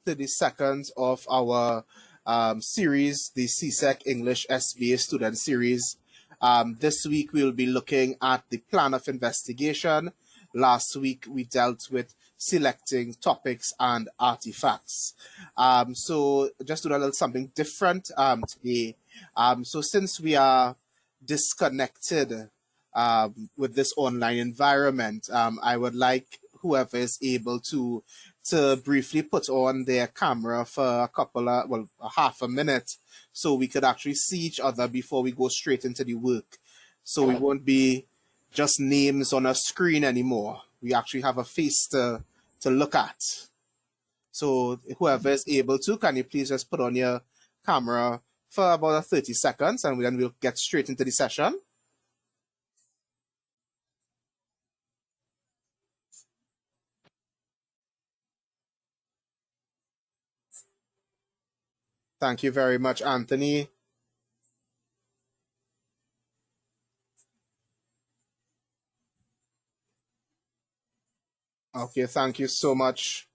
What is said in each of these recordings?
30 seconds of our series, the CSEC English SBA Student Series. This week we'll be looking at the plan of investigation. Last week we dealt with selecting topics and artifacts. So just do a little something different today. So since we are disconnected with this online environment, I would like whoever is able to briefly put on their camera for a couple of, well, half a minute, so we could actually see each other before we go straight into the work. So we won't be just names on a screen anymore. We actually have a face to look at. So whoever is able to, can you please just put on your camera for about 30 seconds, and then we'll get straight into the session. Thank you very much, Anthony. Okay, thank you so much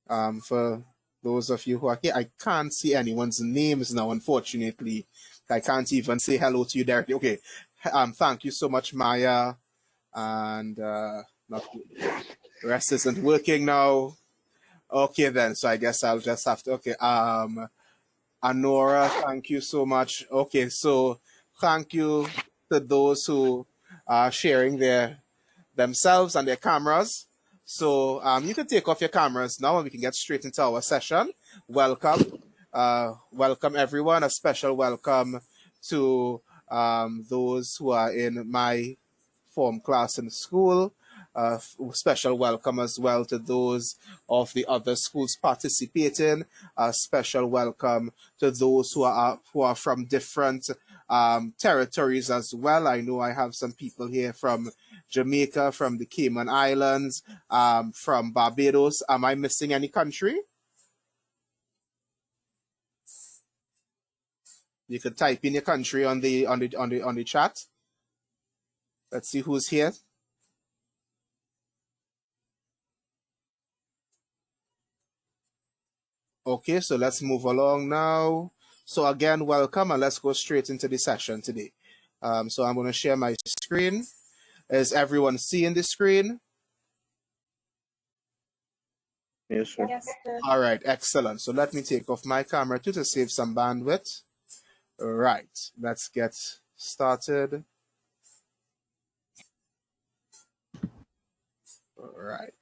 for those of you who are here. I can't see anyone's names now, unfortunately. I can't even say hello to you directly. Okay, thank you so much, Maya. And not, the rest isn't working now. Okay, then, so I guess I'll just have to, okay, Anora, thank you so much. Okay, so thank you to those who are sharing themselves and their cameras. So you can take off your cameras now and we can get straight into our session. Welcome. Welcome everyone. A special welcome to those who are in my form class in school. Special welcome as well to those of the other schools participating. A special welcome to those who are from different territories as well. I know I have some people here from Jamaica, from the Cayman Islands, from Barbados. Am I missing any country? You could type in your country on the chat. Let's see who's here. Okay, so let's move along now. So again, welcome, and let's go straight into the session today. So I'm going to share my screen. Is everyone seeing the screen? Yes, sir. Yes, sir. All right, excellent. So let me take off my camera too to save some bandwidth. All right, let's get started. All right.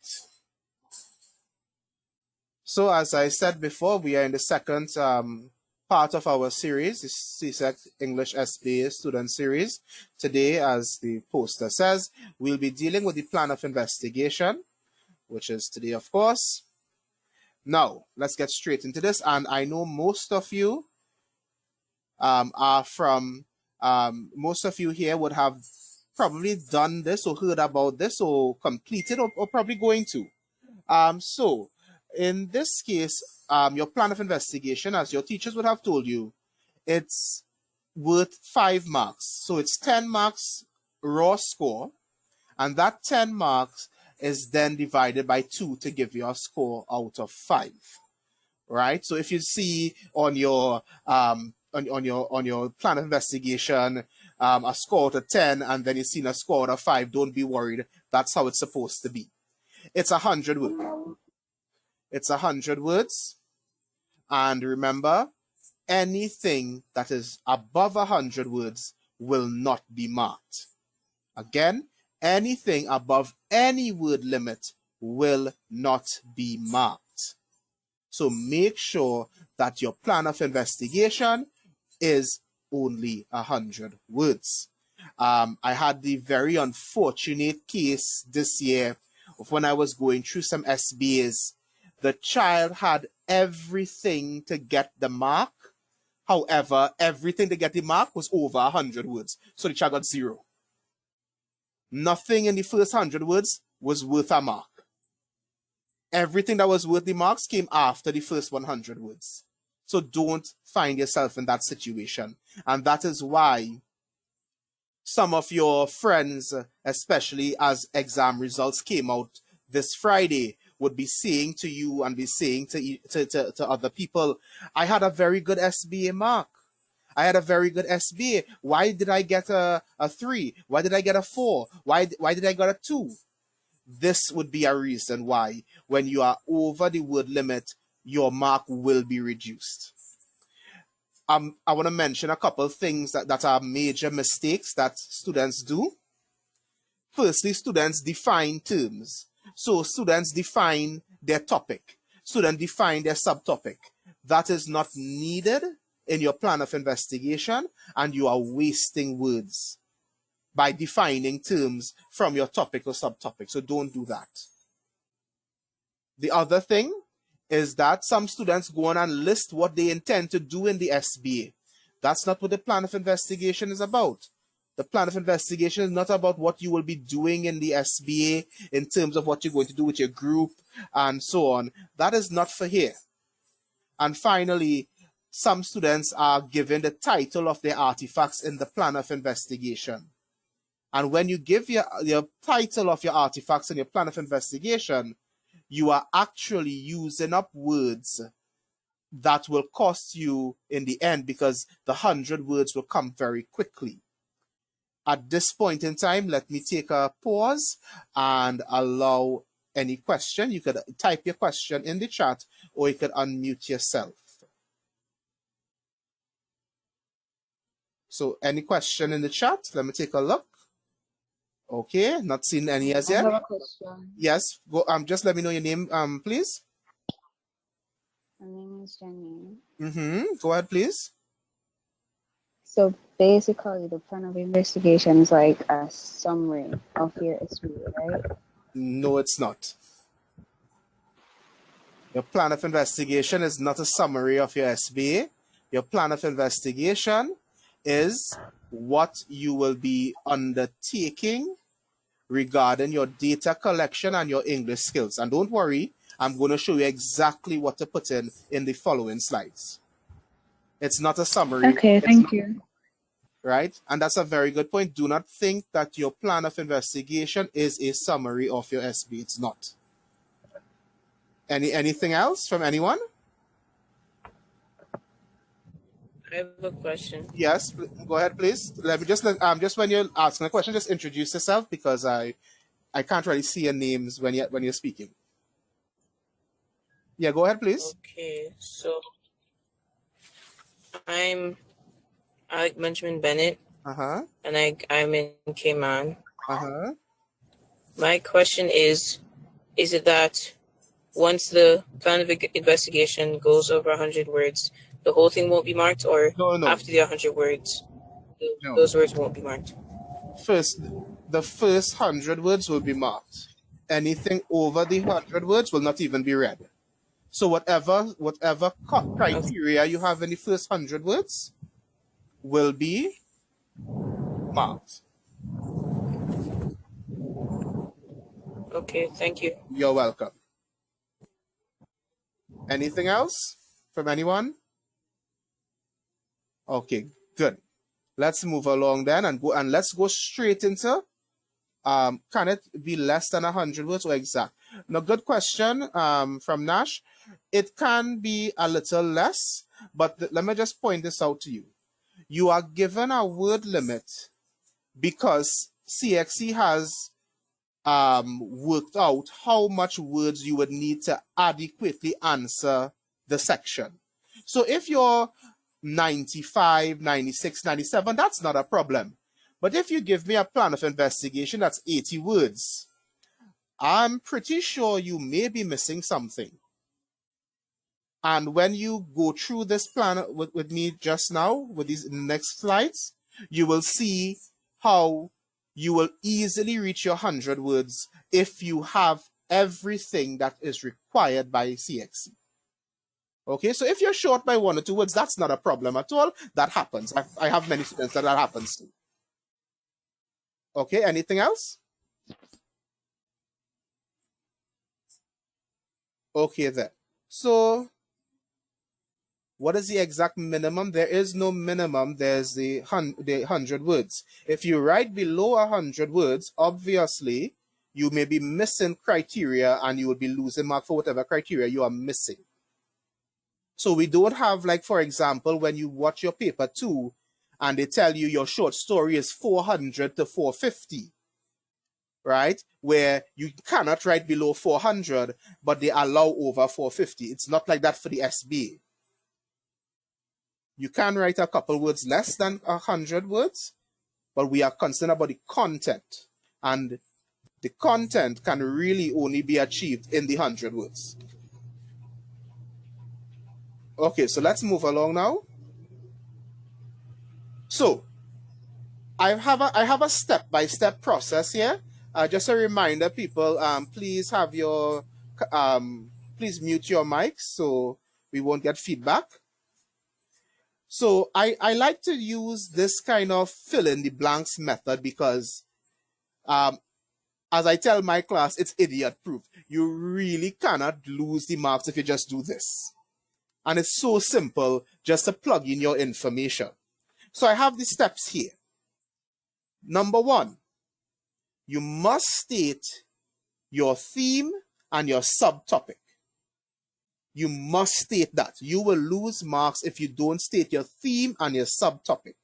So as I said before, we are in the second part of our series, the CSEC English SBA Student Series. Today, as the poster says, we'll be dealing with the plan of investigation, which is today, of course. Now, let's get straight into this. And I know most of you are from, most of you here would have probably done this or heard about this or completed or probably going to. So in this case, your plan of investigation, as your teachers would have told you, it's worth 5 marks. So it's 10 marks raw score, and that 10 marks is then divided by 2 to give you a score out of 5. Right? So if you see on your on your plan of investigation a score out of 10 and then you see a score out of 5, don't be worried. That's how it's supposed to be. It's 100 words. It's 100 words. And remember, anything that is above 100 words will not be marked. Again, anything above any word limit will not be marked. So make sure that your plan of investigation is only 100 words. I had the very unfortunate case this year of when I was going through some SBAs. The child had everything to get the mark. However, everything to get the mark was over 100 words. So the child got 0. Nothing in the first 100 words was worth a mark. Everything that was worth the marks came after the first 100 words. So don't find yourself in that situation. And that is why some of your friends, especially as exam results came out this Friday, would be saying to you and be saying to other people, I had a very good SBA mark. I had a very good SBA. Why did I get a 3? Why did I get a 4? Why did I get a 2? This would be a reason why, when you are over the word limit, your mark will be reduced. I want to mention a couple of things that are major mistakes that students do. Firstly, students define terms. So students define their topic. Students define their subtopic. That is not needed in your plan of investigation, and you are wasting words by defining terms from your topic or subtopic. So don't do that. The other thing is that some students go on and list what they intend to do in the SBA. That's not what the plan of investigation is about. The plan of investigation is not about what you will be doing in the SBA in terms of what you're going to do with your group and so on. That is not for here. And finally, some students are given the title of their artifacts in the plan of investigation. And when you give your title of your artifacts in your plan of investigation, you are actually using up words that will cost you in the end, because the 100 words will come very quickly. At this point in time, let me take a pause and allow any question. You could type your question in the chat, or you could unmute yourself. So any question in the chat? Let me take a look. Okay, not seen any as yet. I have a question. Yes, go. Just let me know your name, please. My name is Janine. Go ahead, please. So basically, the plan of investigation is like a summary of your SBA, right? No, it's not. Your plan of investigation is not a summary of your SBA. Your plan of investigation is what you will be undertaking regarding your data collection and your English skills. And don't worry, I'm going to show you exactly what to put in the following slides. It's not a summary. Okay, thank you. Right? And that's a very good point. Do not think that your plan of investigation is a summary of your SB. It's not. Anything else from anyone? I have a question. Yes, go ahead, please. Let me just when you're asking a question, just introduce yourself, because I can't really see your names when you're speaking. Yeah, go ahead, please. Okay, so I'm Alec Benjamin Bennett. And I'm in Cayman. My question is it that once the plan of investigation goes over 100 words, the whole thing won't be marked, or No. after the 100 words, those words won't be marked? The first 100 words will be marked. Anything over the 100 words will not even be read. So whatever criteria you have in the first 100 words will be marked. Okay, thank you. You're welcome. Anything else from anyone? Okay, good. Let's move along then and let's go straight into can it be less than 100 words or exact? Now, good question from Nash. It can be a little less, but let me just point this out to you. You are given a word limit because CXC has worked out how much words you would need to adequately answer the section. So if you're 95, 96, 97, that's not a problem. But if you give me a plan of investigation that's 80 words, I'm pretty sure you may be missing something. And when you go through this plan with me just now, with these next slides, you will see how you will easily reach your 100 words if you have everything that is required by CXC. Okay, so if you're short by 1 or 2 words, that's not a problem at all. That happens. I have many students that happens to. Okay, anything else? Okay, then. So, what is the exact minimum? There is no minimum. There's the 100 words. If you write below 100 words, obviously, you may be missing criteria and you will be losing mark for whatever criteria you are missing. So we don't have, like, for example, when you watch your paper 2 and they tell you your short story is 400 to 450, right? Where you cannot write below 400, but they allow over 450. It's not like that for the SBA. You can write a couple words less than 100 words, but we are concerned about the content. And the content can really only be achieved in the 100 words. Okay, so let's move along now. So I have a step-by-step process here. Just a reminder, people, please have your please mute your mics so we won't get feedback. So I like to use this kind of fill in the blanks method because as I tell my class, it's idiot proof. You really cannot lose the marks if you just do this. And it's so simple just to plug in your information. So I have the steps here. Number 1, you must state your theme and your subtopic. You must state that. You will lose marks if you don't state your theme and your subtopic.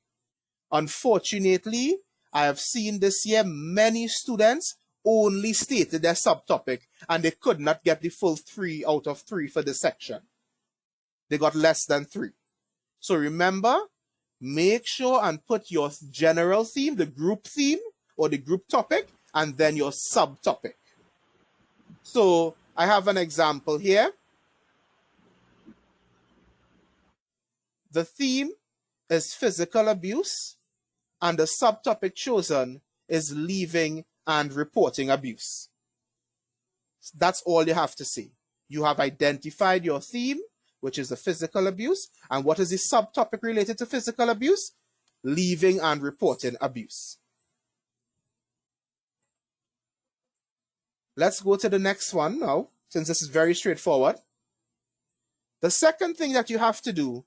Unfortunately, I have seen this year many students only stated their subtopic and they could not get the full 3 out of 3 for this section. They got less than 3. So remember, make sure and put your general theme, the group theme or the group topic, and then your subtopic. So I have an example here. The theme is physical abuse, and the subtopic chosen is leaving and reporting abuse. That's all you have to say. You have identified your theme, which is the physical abuse, and what is the subtopic related to physical abuse? Leaving and reporting abuse. Let's go to the next one now, since this is very straightforward. The second thing that you have to do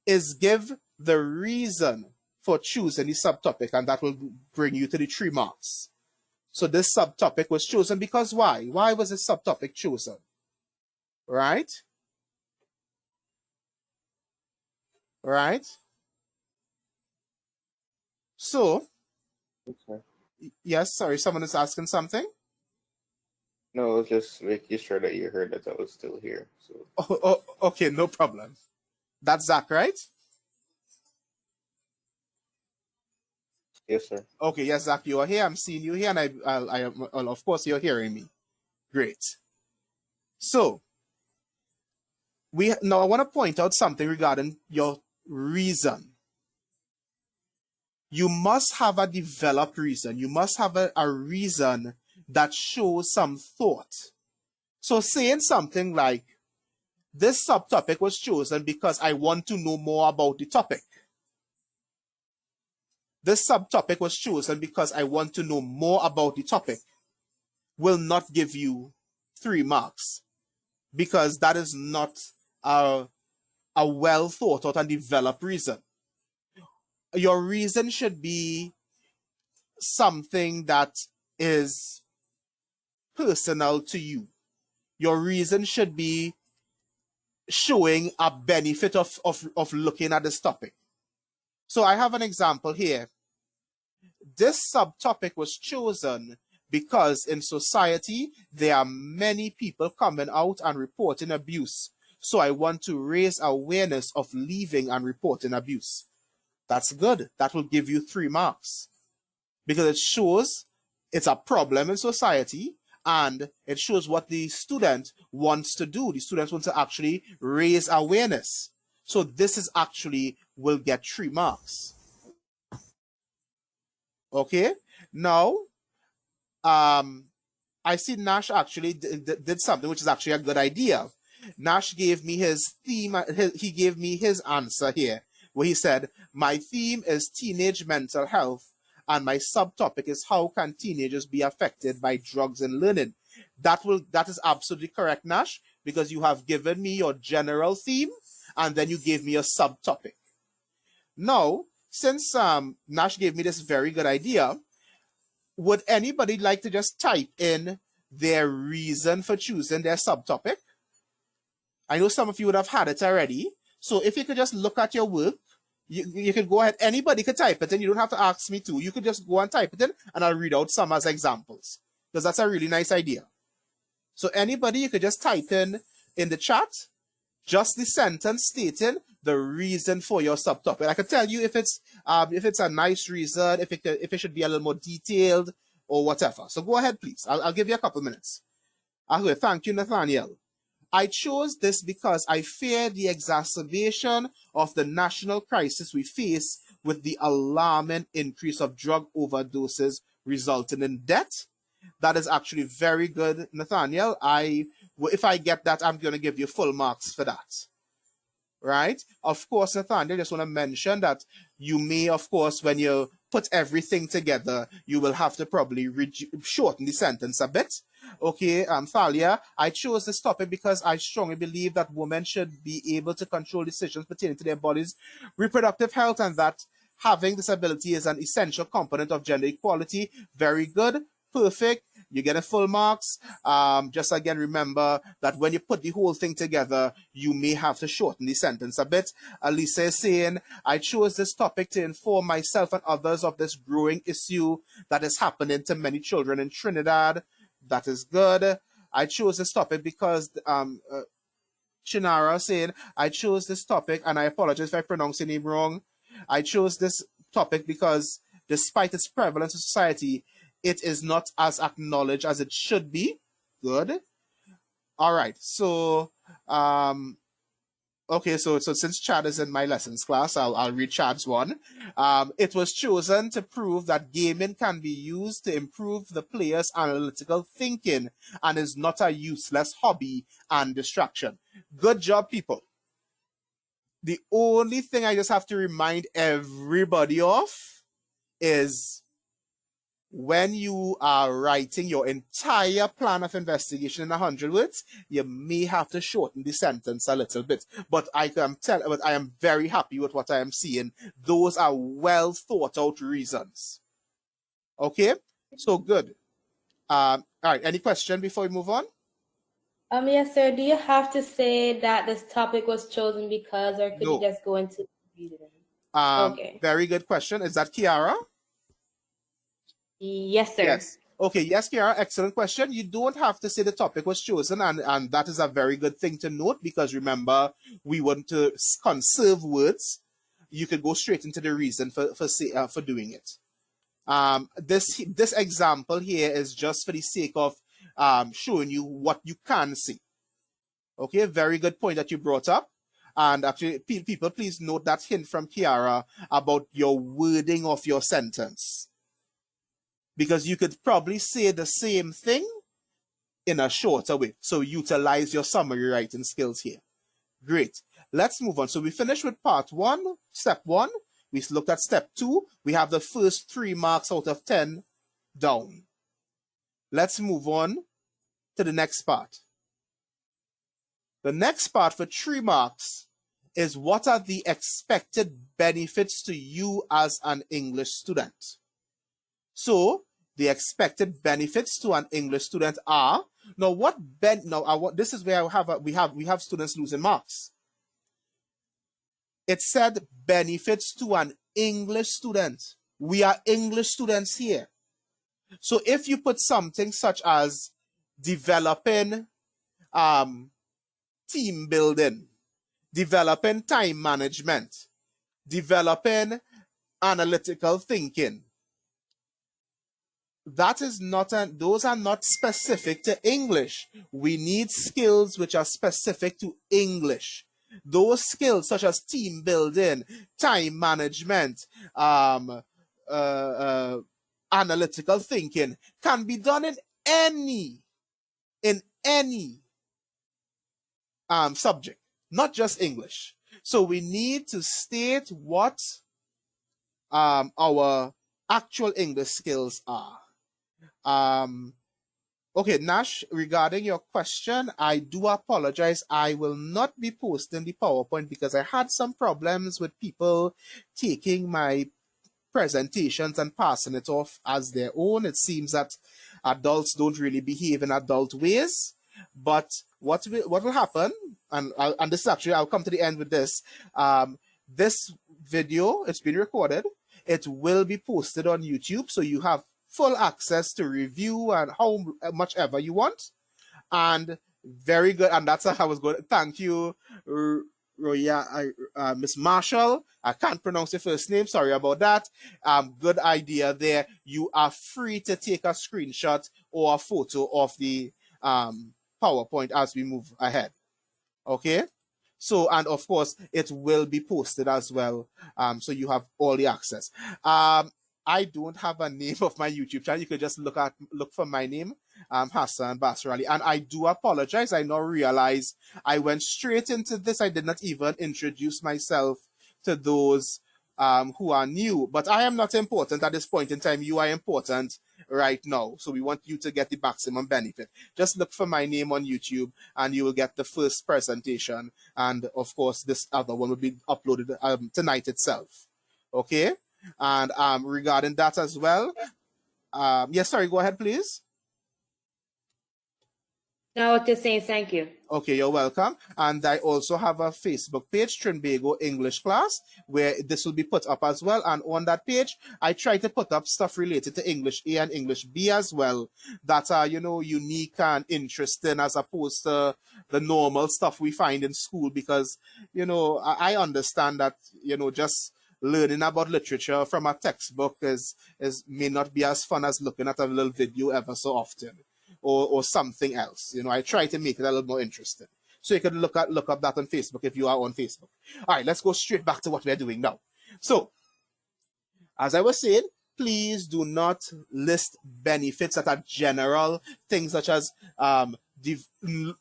is give the reason for choosing the subtopic, and that will bring you to the 3 marks. So this subtopic was chosen because why? Why was this subtopic chosen? Right? Right? So, Okay. yes, sorry, someone is asking something? No, I was just making sure that you heard that I was still here. So Oh, okay, no problem. That's Zach, right? yes, sir. Okay, yes, Zach, you are here. I'm seeing you here, and well, of course, you're hearing me. Great. So, now I want to point out something regarding your reason. You must have a developed reason. You must have a reason that shows some thought. So saying something like, this subtopic was chosen because I want to know more about the topic. This subtopic was chosen because I want to know more about the topic will not give you 3 marks because that is not a well thought out and developed reason. Your reason should be something that is personal to you. Your reason should be showing a benefit of looking at this topic. So I have an example here. This subtopic was chosen because in society, there are many people coming out and reporting abuse. So I want to raise awareness of leaving and reporting abuse. That's good. That will give you 3 marks because it shows it's a problem in society and it shows what the student wants to do. The students want to actually raise awareness. So this is actually will get 3 marks. Okay. Now, I see Nash actually did something which is actually a good idea. Nash gave me his theme. He gave me his answer here, where he said, my theme is teenage mental health, and my subtopic is how can teenagers be affected by drugs and learning. That is absolutely correct, Nash, because you have given me your general theme, and then you gave me a subtopic. Now, since Nash gave me this very good idea, would anybody like to just type in their reason for choosing their subtopic? I know some of you would have had it already. So if you could just look at your work, you could go ahead. Anybody could type it in. You don't have to ask me to. You could just go and type it in, and I'll read out some as examples, because that's a really nice idea. So anybody, you could just type in the chat just the sentence stating the reason for your subtopic. I could tell you if it's a nice reason, if it should be a little more detailed or whatever. So go ahead, please. I'll give you a couple minutes. Okay, thank you, Nathaniel. I chose this because I fear the exacerbation of the national crisis we face with the alarming increase of drug overdoses resulting in death. That is actually very good, Nathaniel. If I get that, I'm going to give you full marks for that. Right? Of course, Nathaniel, I just want to mention that you may, of course, when you put everything together, you will have to probably shorten the sentence a bit. Okay, Thalia, I chose this topic because I strongly believe that women should be able to control decisions pertaining to their bodies' reproductive health, and that having this ability is an essential component of gender equality. Very good. Perfect. You get a full marks. Just again, remember that when you put the whole thing together, you may have to shorten the sentence a bit. Alisa is saying, I chose this topic to inform myself and others of this growing issue that is happening to many children in Trinidad. That is good. I chose this topic because Shinara saying, I chose this topic, and I apologize if I pronounce your name wrong. I chose this topic because despite its prevalence in society, it is not as acknowledged as it should be. Good. All right. So, okay. So since Chad is in my lessons class, I'll read Chad's one. It was chosen to prove that gaming can be used to improve the player's analytical thinking and is not a useless hobby and distraction. Good job, people. The only thing I just have to remind everybody of is when you are writing your entire plan of investigation in 100 words, you may have to shorten the sentence a little bit. But I am very happy with what I am seeing. Those are well thought out reasons. Okay, so good. All right. Any question before we move on? Yes, sir. Do you have to say that this topic was chosen because, or could No. you just go into reason? Okay. Very good question. Is that Kiara? Yes, sir. Yes. Okay, yes, Kiara, excellent question. You don't have to say the topic was chosen, and that is a very good thing to note, because remember, we want to conserve words. You could go straight into the reason for doing it. This example here is just for the sake of showing you what you can see. Okay, very good point that you brought up. And actually, people, please note that hint from Kiara about your wording of your sentence, because you could probably say the same thing in a shorter way. So utilize your summary writing skills here. Great. Let's move on. So we finished with part 1, step 1. We looked at step 2. We have the first 3 marks out of 10 down. Let's move on to the next part. The next part for 3 marks is, what are the expected benefits to you as an English student? So the expected benefits to an English student are, this is where we have students losing marks. It said benefits to an English student. We are English students here. So if you put something such as developing team building, developing time management, developing analytical thinking, those are not specific to English. We need skills which are specific to English. Those skills such as team building, time management, analytical thinking can be done in any subject, not just English. So we need to state what our actual English skills are. Okay, Nash, regarding your question, I do apologize. I will not be posting the PowerPoint because I had some problems with people taking my presentations and passing it off as their own. It seems that adults don't really behave in adult ways. But what will happen, and this is actually, I'll come to the end with this. This video, it's been recorded. It will be posted on YouTube, so you have full access to review and how much ever you want. And very good. And that's how I was going to thank you, Miss Marshall. I can't pronounce your first name. Sorry about that. Good idea there. You are free to take a screenshot or a photo of the PowerPoint as we move ahead. Okay? So, and of course, it will be posted as well. So you have all the access. I don't have a name of my YouTube channel. You could just look for my name, Hassan Basrali. And I do apologize. I now realize I went straight into this. I did not even introduce myself to those who are new. But I am not important at this point in time. You are important right now. So we want you to get the maximum benefit. Just look for my name on YouTube and you will get the first presentation. And of course, this other one will be uploaded tonight itself. Okay? And regarding that as well, yes, sorry, go ahead, please. No, just saying thank you. Okay, you're welcome. And I also have a Facebook page, Trinbago English Class, where this will be put up as well. And on that page, I try to put up stuff related to English A and English B as well that are, you know, unique and interesting as opposed to the normal stuff we find in school. Because, you know, I understand that, you know, just learning about literature from a textbook may not be as fun as looking at a little video ever so often, or something else. You know, I try to make it a little more interesting. So you can look up that on Facebook if you are on Facebook. All right, let's go straight back to what we're doing now. So, as I was saying, please do not list benefits that are general, things such as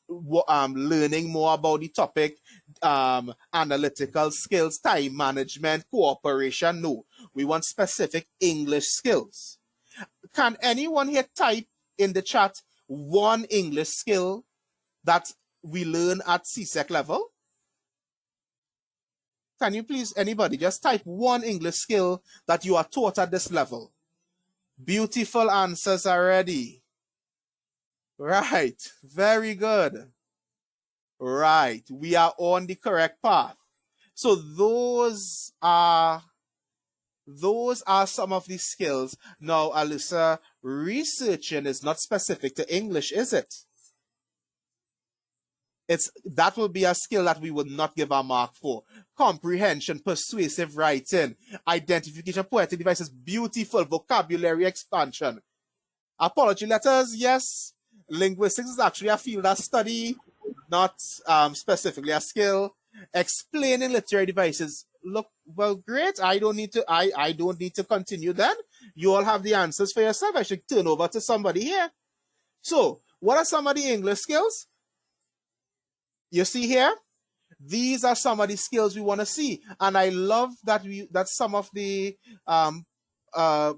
learning more about the topic, analytical skills, time management, cooperation. No, we want specific English skills. Can anyone here type in the chat one English skill that we learn at CSEC level? Can you please, anybody, just type one English skill that you are taught at this level? Beautiful answers already. Right, very good. Right, we are on the correct path. So those are some of the skills. Now, Alyssa, researching is not specific to English, is it? That will be a skill that we would not give a mark for. Comprehension, persuasive writing, identification, poetic devices, beautiful vocabulary expansion. Apology letters, yes. Linguistics is actually a field of study, not specifically a skill. Explaining literary devices. Look, well, great. I don't need to continue then. You all have the answers for yourself. I should turn over to somebody here. So, what are some of the English skills? You see here? These are some of the skills we want to see. And I love that some of the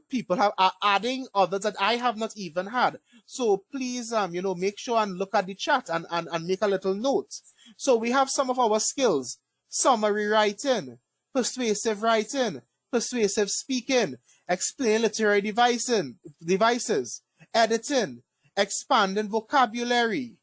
people are adding others that I have not even had. So please, make sure and look at the chat and make a little note. So we have some of our skills: summary writing, persuasive speaking, explain literary devices, editing, expanding vocabulary.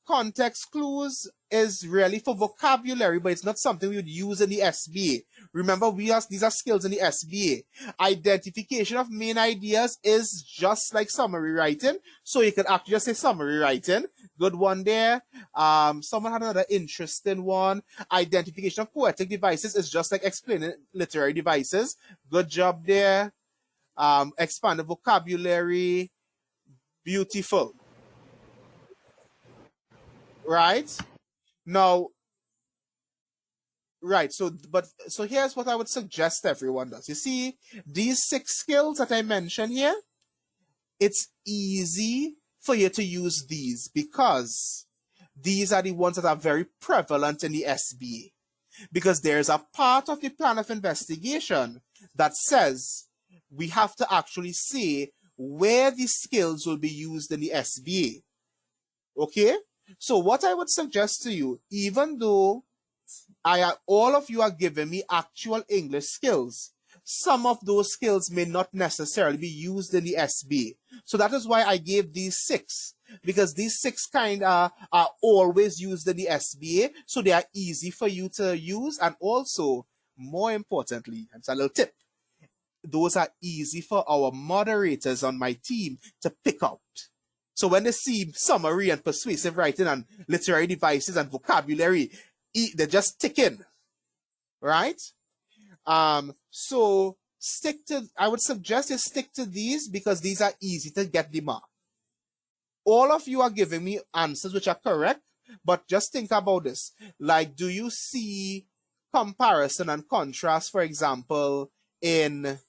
Context clues is really for vocabulary, but it's not something we would use in the SBA. Remember, these are skills in the SBA. Identification of main ideas is just like summary writing. So you could actually just say summary writing. Good one there. Someone had another interesting one. Identification of poetic devices is just like explaining literary devices. Good job there. Expanded vocabulary. Beautiful. Right? Now, right, so here's what I would suggest everyone does. You see, these 6 skills that I mentioned here, it's easy for you to use these because these are the ones that are very prevalent in the SBA. Because there's a part of the plan of investigation that says we have to actually say where these skills will be used in the SBA. Okay? So what I would suggest to you, even though all of you are giving me actual English skills, some of those skills may not necessarily be used in the SBA. So that is why I gave these 6, because these 6 are always used in the SBA, so they are easy for you to use, and also, more importantly, it's a little tip, those are easy for our moderators on my team to pick out. So when they see summary and persuasive writing and literary devices and vocabulary, they just tick in, right? So I would suggest you stick to these because these are easy to get the mark. All of you are giving me answers which are correct, but just think about this. Like, do you see comparison and contrast, for example, in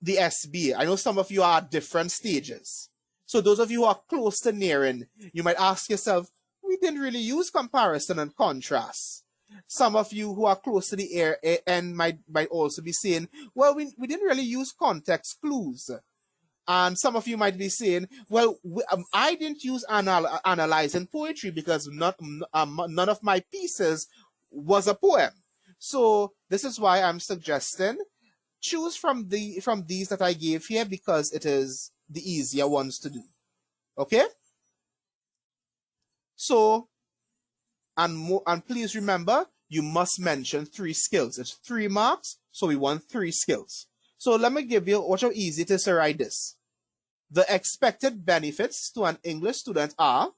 the SBA? I know some of you are at different stages. So those of you who are close to nearing, you might ask yourself, we didn't really use comparison and contrast. Some of you who are close to the end might also be saying, well, we didn't really use context clues. And some of you might be saying, well, I didn't use analyzing poetry because none of my pieces was a poem. So this is why I'm suggesting choose from these that I gave here because it is the easier ones to do. Okay? So, and please remember, you must mention 3 skills. It's 3 marks, so we want 3 skills. So let me give you, watch how easy it is to write this. The expected benefits to an English student are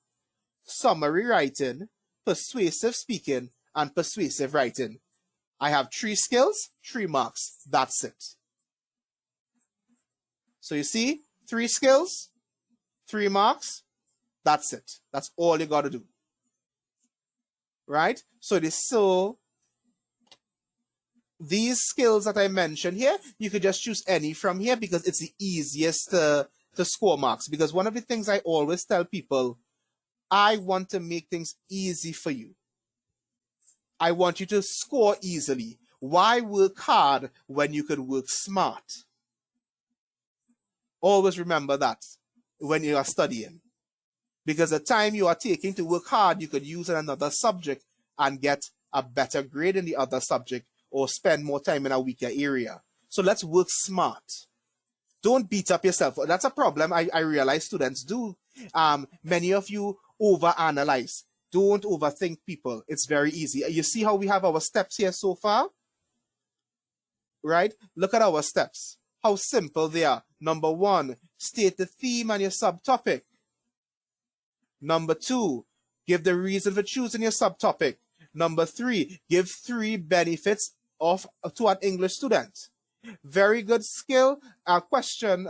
summary writing, persuasive speaking, and persuasive writing. I have 3 skills, 3 marks. That's it. So you see, 3 skills, 3 marks. That's it. That's all you got to do. Right? So these skills that I mentioned here, you could just choose any from here because it's the easiest to score marks. Because one of the things I always tell people, I want to make things easy for you. I want you to score easily. Why work hard when you could work smart? Always remember that when you are studying. Because the time you are taking to work hard, you could use in another subject and get a better grade in the other subject or spend more time in a weaker area. So let's work smart. Don't beat up yourself. That's a problem I realize students do. Many of you overanalyze. Don't overthink people. It's very easy. You see how we have our steps here so far? Right? Look at our steps. How simple they are. Number 1, state the theme and your subtopic. Number 2, give the reason for choosing your subtopic. Number 3, give 3 benefits to an English student. Very good skill. A question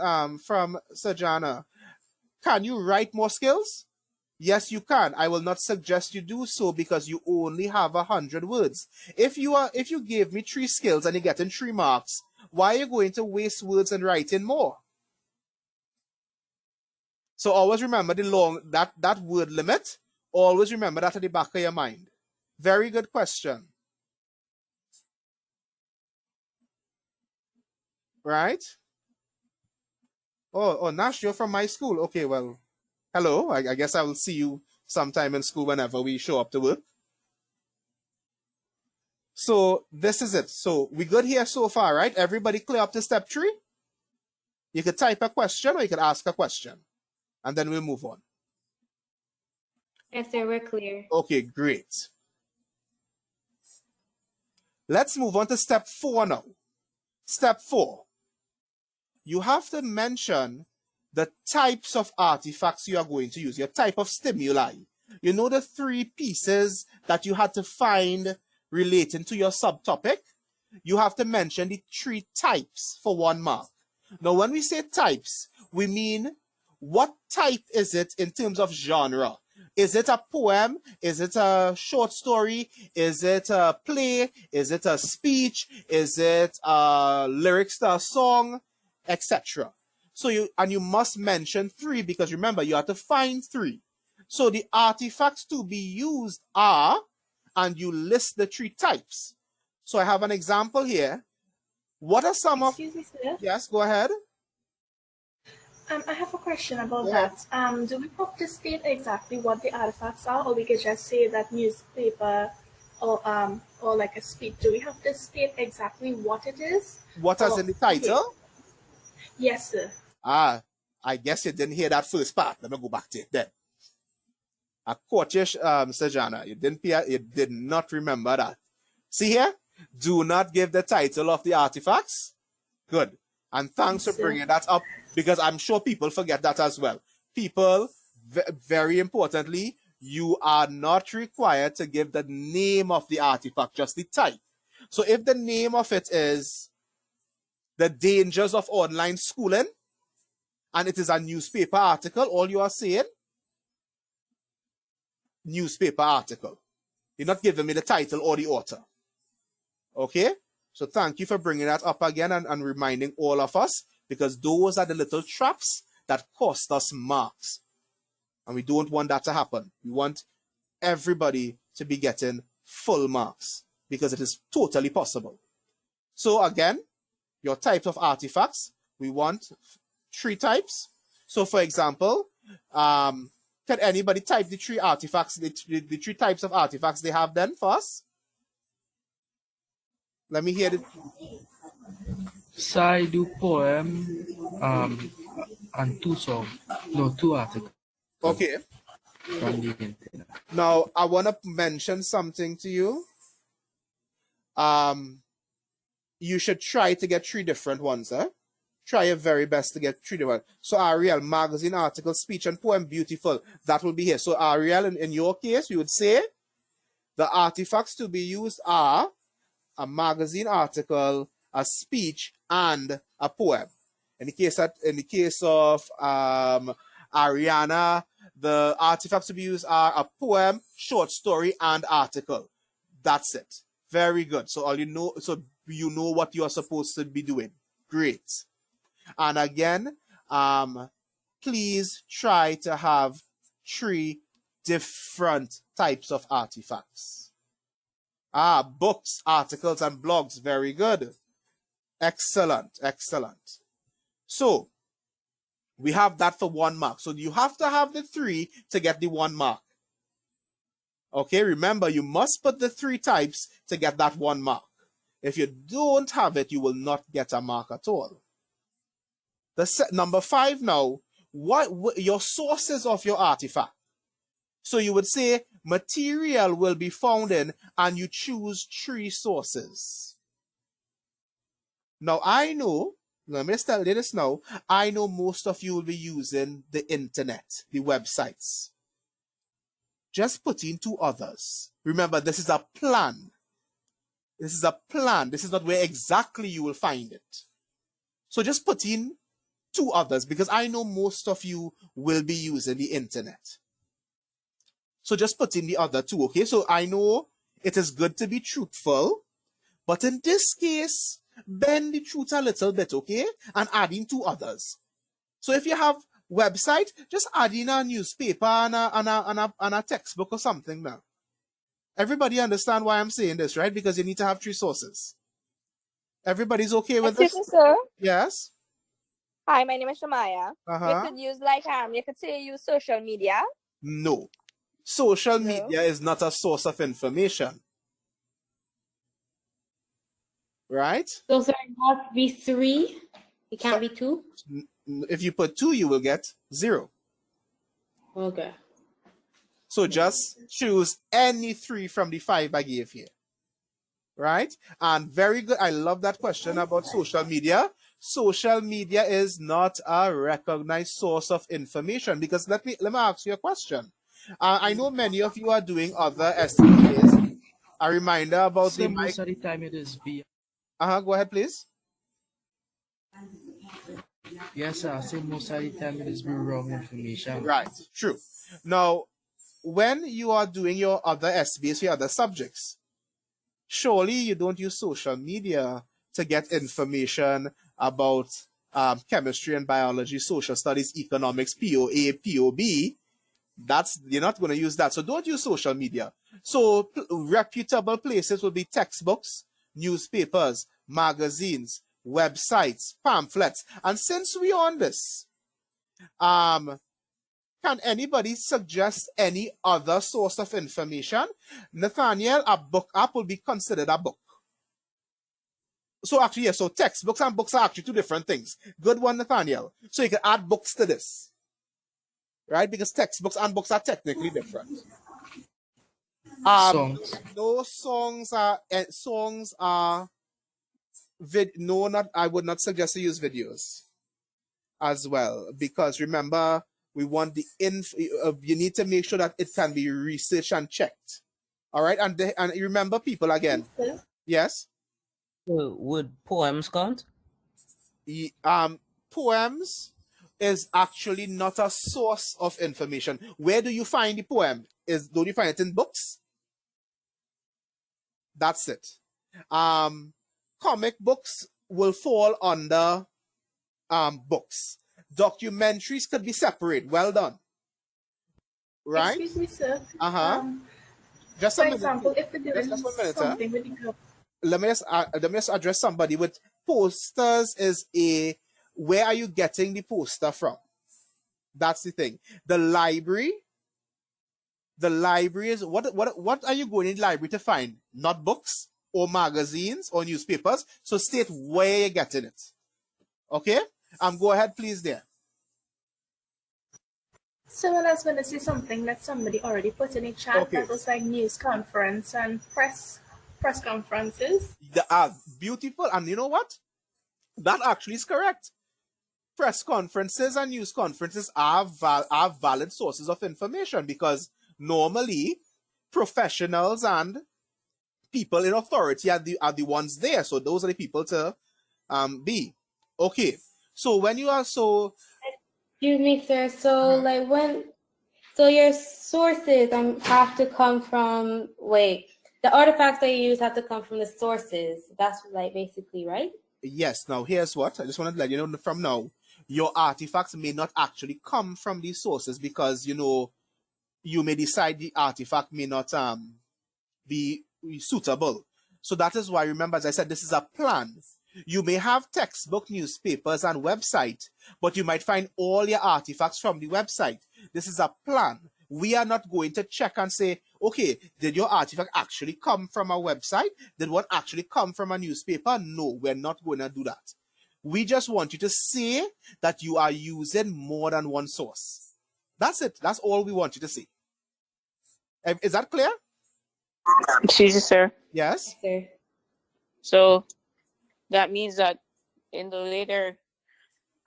from Sajana. Can you write more skills? Yes, you can. I will not suggest you do so because you only have 100 words. If you gave me 3 skills and you're getting 3 marks, why are you going to waste words and writing more? So always remember that word limit. Always remember that at the back of your mind. Very good question. Right? Oh, Nash, you're from my school. Okay, well, hello. I guess I will see you sometime in school whenever we show up to work. So this is it. So we good here so far, right? Everybody clear up to step 3? You could type a question or you could ask a question. And then we'll move on. Yes, sir, we're clear. Okay, great. Let's move on to step 4 now. Step 4. You have to mention the types of artifacts you are going to use, your type of stimuli. You know the 3 pieces that you had to find relating to your subtopic? You have to mention the 3 types for 1 mark. Now, when we say types, we mean what type is it in terms of genre? Is it a poem? Is it a short story? Is it a play? Is it a speech? Is it lyrics to a song? Etc. So you must mention 3 because remember, you have to find 3. So the artifacts to be used are, and you list the 3 types. So I have an example here. What are some of... Excuse me, sir. Yes, go ahead. I have a question about Yeah. that. Do we have to state exactly what the artifacts are, or we could just say that newspaper or like a speech, do we have to state exactly what it is? What as in the title? Okay. Yes, sir. I guess you didn't hear that first part. Let me go back to it then. A coachish, Sajana, you did not remember that. See here? Do not give the title of the artifacts. Good. And thanks for bringing that up, because I'm sure people forget that as well. People, very importantly, you are not required to give the name of the artifact, just the type. So if the name of it is The Dangers of Online Schooling, and it is a newspaper article, all you are saying, newspaper article. You're not giving me the title or the author. Okay? So thank you for bringing that up again and reminding all of us, because those are the little traps that cost us marks. And we don't want that to happen. We want everybody to be getting full marks, because it is totally possible. So again, your types of artifacts, we want 3 types. So for example, can anybody type the 3 artifacts, the 3 types of artifacts they have then for us? Let me hear it. So I do poem and 2 songs. No, 2 articles. Okay. From the internet. Now, I want to mention something to you. You should try to get 3 different ones, eh? Try your very best to get 3 different. So Ariel, magazine, article, speech, and poem, beautiful. That will be here. So Ariel, in your case, you would say the artifacts to be used are a magazine article, a speech, and a poem. In the case of Ariana, the artifacts to be used are a poem, short story, and article. That's it. Very good. So you know what you are supposed to be doing. Great. And again, please try to have 3 different types of artifacts. Books, articles, and blogs. Very good. Excellent, excellent. So, we have that for 1 mark. So you have to have the 3 to get the 1 mark. Okay, remember, you must put the 3 types to get that 1 mark. If you don't have it, you will not get a mark at all. Number 5 now, what your sources of your artifact. So you would say material will be found in, and you choose 3 sources. Now I know, let me tell you this now, I know most of you will be using the internet, the websites. Just put in 2 others. Remember, this is a plan. This is a plan. This is not where exactly you will find it. So just put in 2 others, because I know most of you will be using the internet. So just put in the other 2, okay? So I know it is good to be truthful, but in this case, bend the truth a little bit, okay? And add in 2 others. So if you have website, just add in a newspaper and a textbook or something now. Everybody understand why I'm saying this, right? Because you need to have 3 sources. Everybody's okay with Excuse this? me, sir. Yes? Hi, my name is Shamaya. You could use you could say use social media. No. Social No. media is not a source of information. Right? So, sir, it must be 3. It can't be 2. If you put 2, you will get 0. Okay. So just choose any 3 from the 5 I gave here. Right? And very good. I love that question about social media. Social media is not a recognized source of information, because let me ask you a question. I know many of you are doing other SBAs. A reminder about So most of the time it is via. Go ahead, please. Yes, sir. So most of the time it is wrong information. Right. True. Now, when you are doing your other SBAs, your other subjects, surely you don't use social media to get information about chemistry and biology, social studies, economics, POA, POB. You're not going to use that. So don't use social media. So reputable places will be textbooks, newspapers, magazines, websites, pamphlets. And since we're on this, Can anybody suggest any other source of information? Nathaniel, a book app will be considered a book. So actually, yeah, so textbooks and books are actually two different things. Good one, Nathaniel. So you can add books to this, right? Because textbooks and books are technically different. Songs. No songs are no, not, I would not suggest to use videos as well, because remember, we want the you need to make sure that it can be researched and checked. All right, and remember, people, again. Yes. Would poems count? Poems is actually not a source of information. Where do you find the poem? Don't you find it in books? That's it. Comic books will fall under books. Documentaries could be separate. Well done. Right? Excuse me, sir. Just for a minute. Example, if we're doing just 1 minute, something with the let me just address somebody with posters. Where are you getting the poster from? That's the thing. The library is what are you going in the library to find? Not books or magazines or newspapers. So state where you're getting it. Okay? Go ahead, please, there. So I was going to say something that somebody already put in a chat. Okay. That was like news conference and press conferences. Beautiful. And you know what? That actually is correct. Press conferences and news conferences are valid sources of information, because normally professionals and people in authority are the ones there. So those are the people to be. Okay. So when you are Excuse me, sir. So like so your sources have to come from the artifacts that you use have to come from the sources. That's like basically right. Yes. Now here's what I just wanted to let you know from now. Your artifacts may not actually come from these sources, because you may decide the artifact may not be suitable. So that is why, remember, as I said, this is a plan. You may have textbook, newspapers, and website, but you might find all your artifacts from the website. This is a plan. We are not going to check and say, okay, did your artifact actually come from a website? Did one actually come from a newspaper? No, we're not going to do that. We just want you to say that you are using more than one source. That's it. That's all we want you to say. Is that clear? Excuse me, sir. Yes. Sir. So that means that in the later,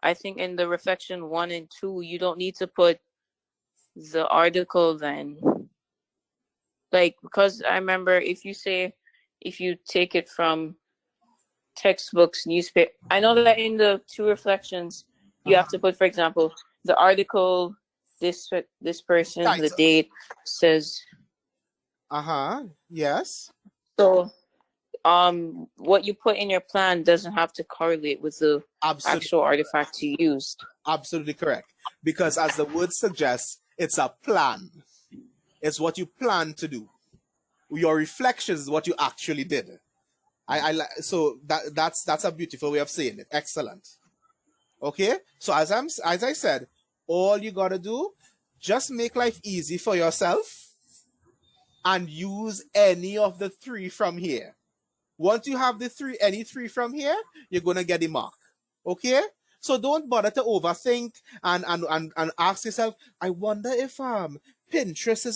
I think in the reflection 1 and 2, you don't need to put the article then. Like, because I remember if you take it from textbooks, newspaper, I know that in the 2 reflections, you have to put, for example, the article, this person, Right. the date says. Yes. So what you put in your plan doesn't have to correlate with the actual artifact you used. Absolutely correct. Because as the word suggests, it's a plan. It's what you plan to do. Your reflections is what you actually did. So that's a beautiful way of saying it. Excellent. Okay? So as I said, all you gotta do, just make life easy for yourself and use any of the 3 from here. Once you have any 3 from here, you're gonna get the mark. Okay? So don't bother to overthink and ask yourself, I wonder if Pinterest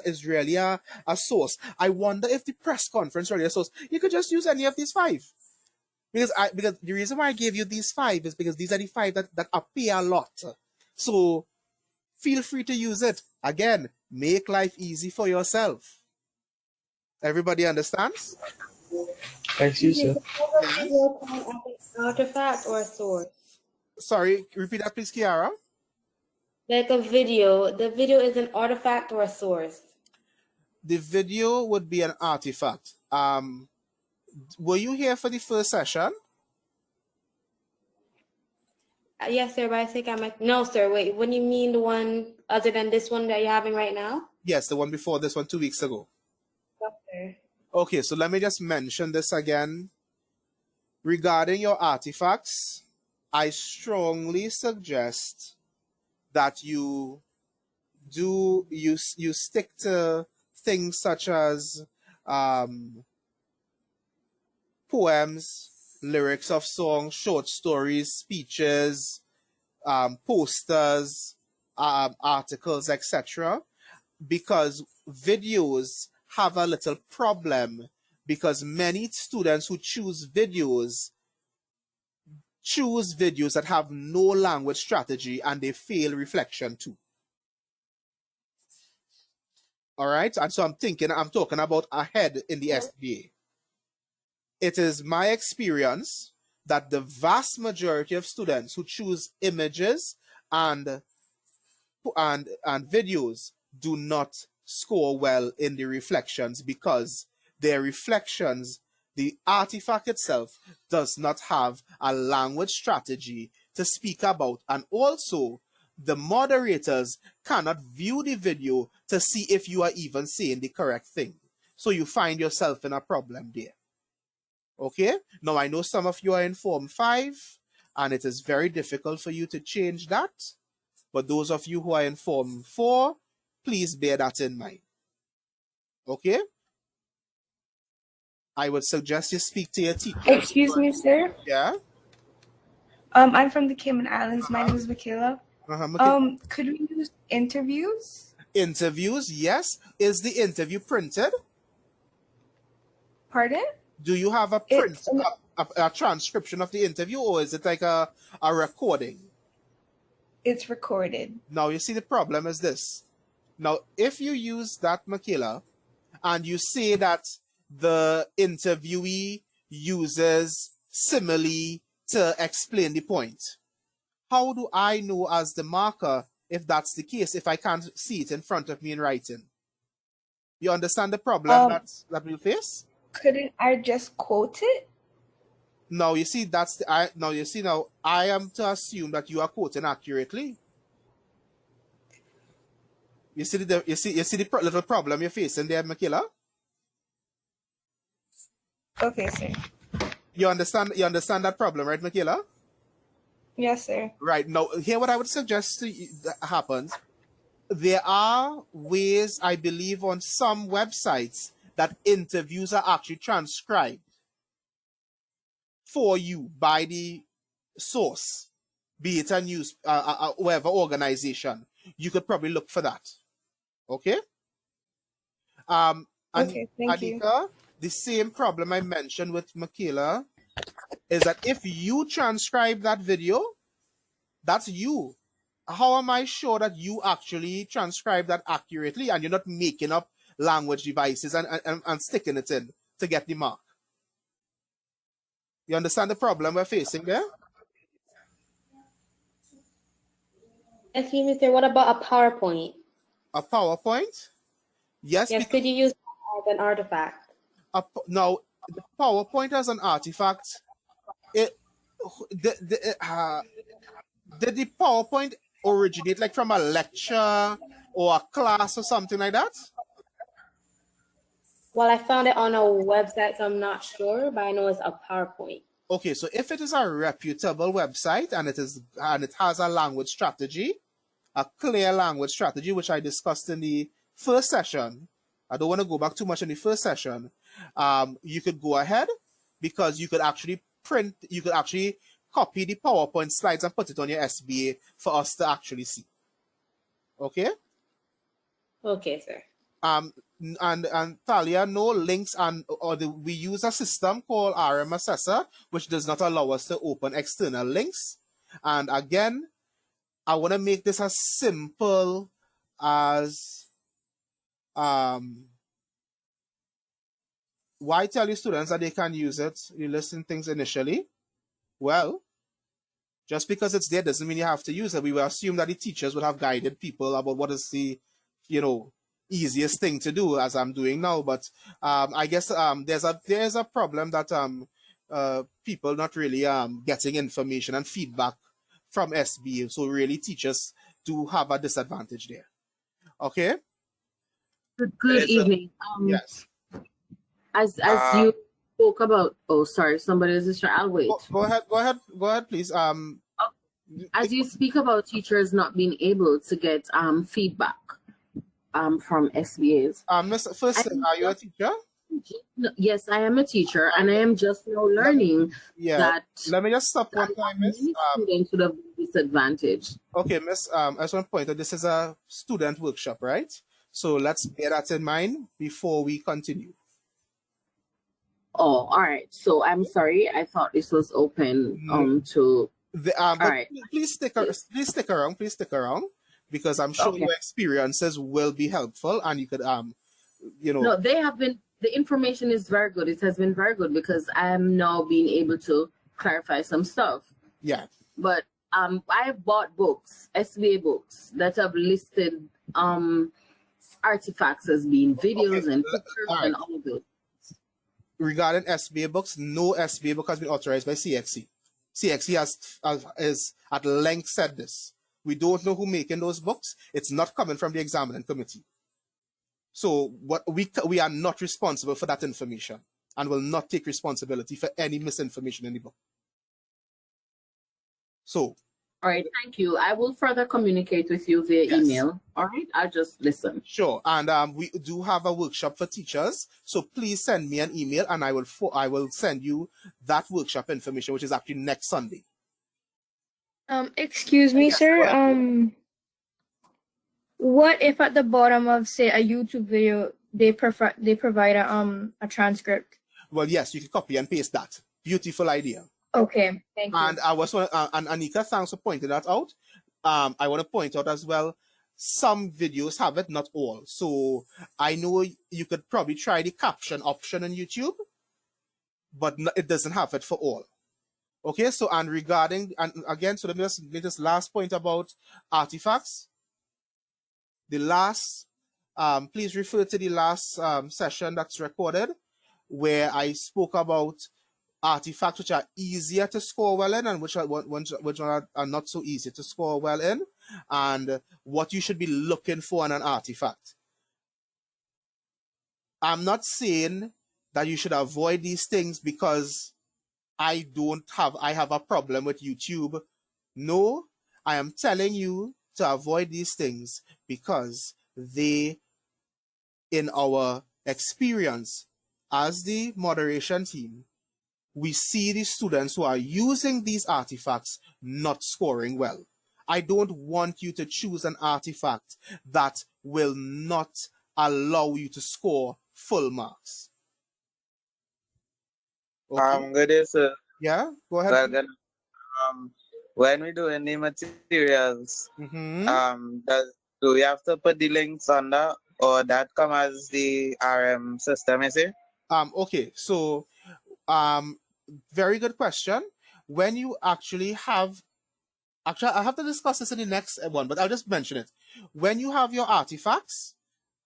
is really a source. I wonder if the press conference really a source. You could just use any of these 5. Because the reason why I gave you these 5 is because these are the 5 that appear a lot. So feel free to use it. Again, make life easy for yourself. Everybody understands? Excuse you. Artifact or a source? Sorry, repeat that please, Kiara. Like a video. The video is an artifact or a source? The video would be an artifact. Were you here for the first session? Yes, sir, but I think I might. No, sir, wait. What do you mean the one other than this one that you're having right now? Yes, the one before this one 2 weeks ago. Okay. Okay, so let me just mention this again. Regarding your artifacts, I strongly suggest that you stick to things such as poems, lyrics of songs, short stories, speeches, posters, articles, etc. Because videos have a little problem, because many students who choose videos that have no language strategy, and they fail reflection too. All right, and so I'm talking about ahead in the SBA. It is my experience that the vast majority of students who choose images and videos do not score well in the reflections, because their reflections, the artifact itself, does not have a language strategy to speak about. And also, the moderators cannot view the video to see if you are even saying the correct thing. So you find yourself in a problem there. Okay? Now, I know some of you are in Form 5, and it is very difficult for you to change that. But those of you who are in Form 4, please bear that in mind. Okay? I would suggest you speak to your teacher. Excuse me, sir. Yeah? I'm from the Cayman Islands. My name is Michaela. Could we use interviews? Interviews, yes. Is the interview printed? Pardon? Do you have a transcription of the interview, or is it like a recording? It's recorded. Now, you see, the problem is this. Now, if you use that, Michaela, and you say that the interviewee uses simile to explain the point, how do I know as the marker if that's the case, if I can't see it in front of me in writing? You understand the problem that we'll face? Couldn't I just quote it? No, you see, now I am to assume that you are quoting accurately. You see the little problem you're facing there, Michaela? Okay, sir. You understand that problem, right, Michaela? Yes, sir. Right. Now, here what I would suggest to you that happens. There are ways, I believe, on some websites that interviews are actually transcribed for you by the source, be it a news, whatever organization. You could probably look for that. Okay? Okay, thank you. Anika, the same problem I mentioned with Michaela is that if you transcribe that video, that's you. How am I sure that you actually transcribe that accurately and you're not making up language devices and sticking it in to get the mark? You understand the problem we're facing there? Excuse me, sir, what about a PowerPoint? A PowerPoint? Yes. Yes, could you use that as an artifact? Now, the PowerPoint as an artifact, did the PowerPoint originate like from a lecture or a class or something like that? Well, I found it on a website, so I'm not sure, but I know it's a PowerPoint. Okay, so if it is a reputable website and it has a language strategy, a clear language strategy, which I discussed in the first session, I don't want to go back too much in the first session, you could go ahead, because you could actually copy the PowerPoint slides and put it on your SBA for us to actually see. Okay? Okay, sir. And Talia, no links, we use a system called RM Assessor, which does not allow us to open external links. And again, I want to make this as simple as why tell your students that they can use it? You listen things initially. Well, just because it's there doesn't mean you have to use it. We will assume that the teachers would have guided people about what is the, easiest thing to do, as I'm doing now. But I guess there's a problem that people not really getting information and feedback from SBA. So really, teachers do have a disadvantage there. Okay. Good evening. Yes. As you spoke about, oh, sorry, somebody is just. I'll wait. Go ahead, please. as you speak about teachers not being able to get feedback from SBAs. First thing, are you a teacher? Yes, I am a teacher, and I am just now learning that. Let me just stop one time, Miss. Many students would have been disadvantaged. Okay, Miss. I just want to point out this is a student workshop, right? So let's bear that in mind before we continue. Oh, all right. So I'm sorry. I thought this was open to. All right. Please stick around because I'm sure your experiences will be helpful, and you could No, they have been. The information is very good. It has been very good because I am now being able to clarify some stuff. Yeah. But I've bought books, SBA books that have listed artifacts as being videos and pictures and all of it. Regarding SBA books, no SBA book has been authorized by CXC. CXC has at length said this. We don't know who making those books. It's not coming from the examining committee. So what we are not responsible for that information and will not take responsibility for any misinformation in the book. So. All right, thank you. I will further communicate with you via email. All right, I'll just listen. Sure, and we do have a workshop for teachers. So please send me an email, and I will send you that workshop information, which is actually next Sunday. Excuse me, sir. What if at the bottom of, say, a YouTube video, they provide a transcript? Well, yes, you can copy and paste that. Beautiful idea. Okay, thank you. And I was and Anika, thanks for pointing that out. I want to point out as well, some videos have it, not all. So I know you could probably try the caption option on YouTube, but it doesn't have it for all. Okay, so and regarding, and again, so let me just make this last point about artifacts. The last, please refer to the last session that's recorded where I spoke about artifacts which are easier to score well in and which are not so easy to score well in, and what you should be looking for in an artifact. I'm not saying that you should avoid these things because I have a problem with YouTube. No, I am telling you to avoid these things because they, in our experience as the moderation team, we see the students who are using these artifacts not scoring well. I don't want you to choose an artifact that will not allow you to score full marks. Okay. Good day, sir. Yeah, go ahead. Well, when we do any materials, do we have to put the links under, or that come as the RM system, is it? Okay, so very good question. When you actually have, I have to discuss this in the next one, but I'll just mention it. When you have your artifacts,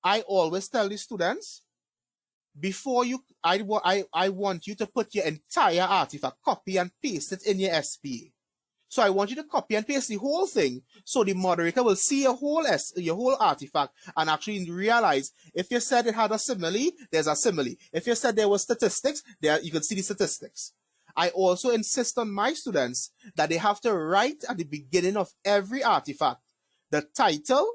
I always tell the students, before you, I want you to put your entire artifact, copy and paste it in your SBA. So I want you to copy and paste the whole thing so the moderator will see your whole artifact and actually realize if you said it had a simile, there's a simile. If you said there was statistics, there you can see the statistics. I also insist on my students that they have to write at the beginning of every artifact the title,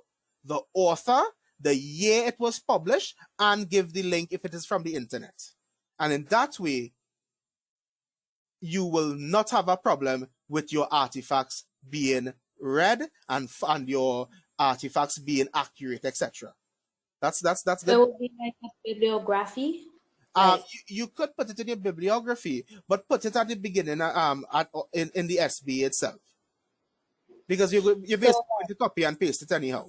the author, the year it was published, and give the link if it is from the internet. And in that way, you will not have a problem with your artifacts being read and your artifacts being accurate, etc. That's good. So it would be like a bibliography. You could put it in your bibliography, but put it at the beginning in the SBA itself, because you're basically going to copy and paste it anyhow.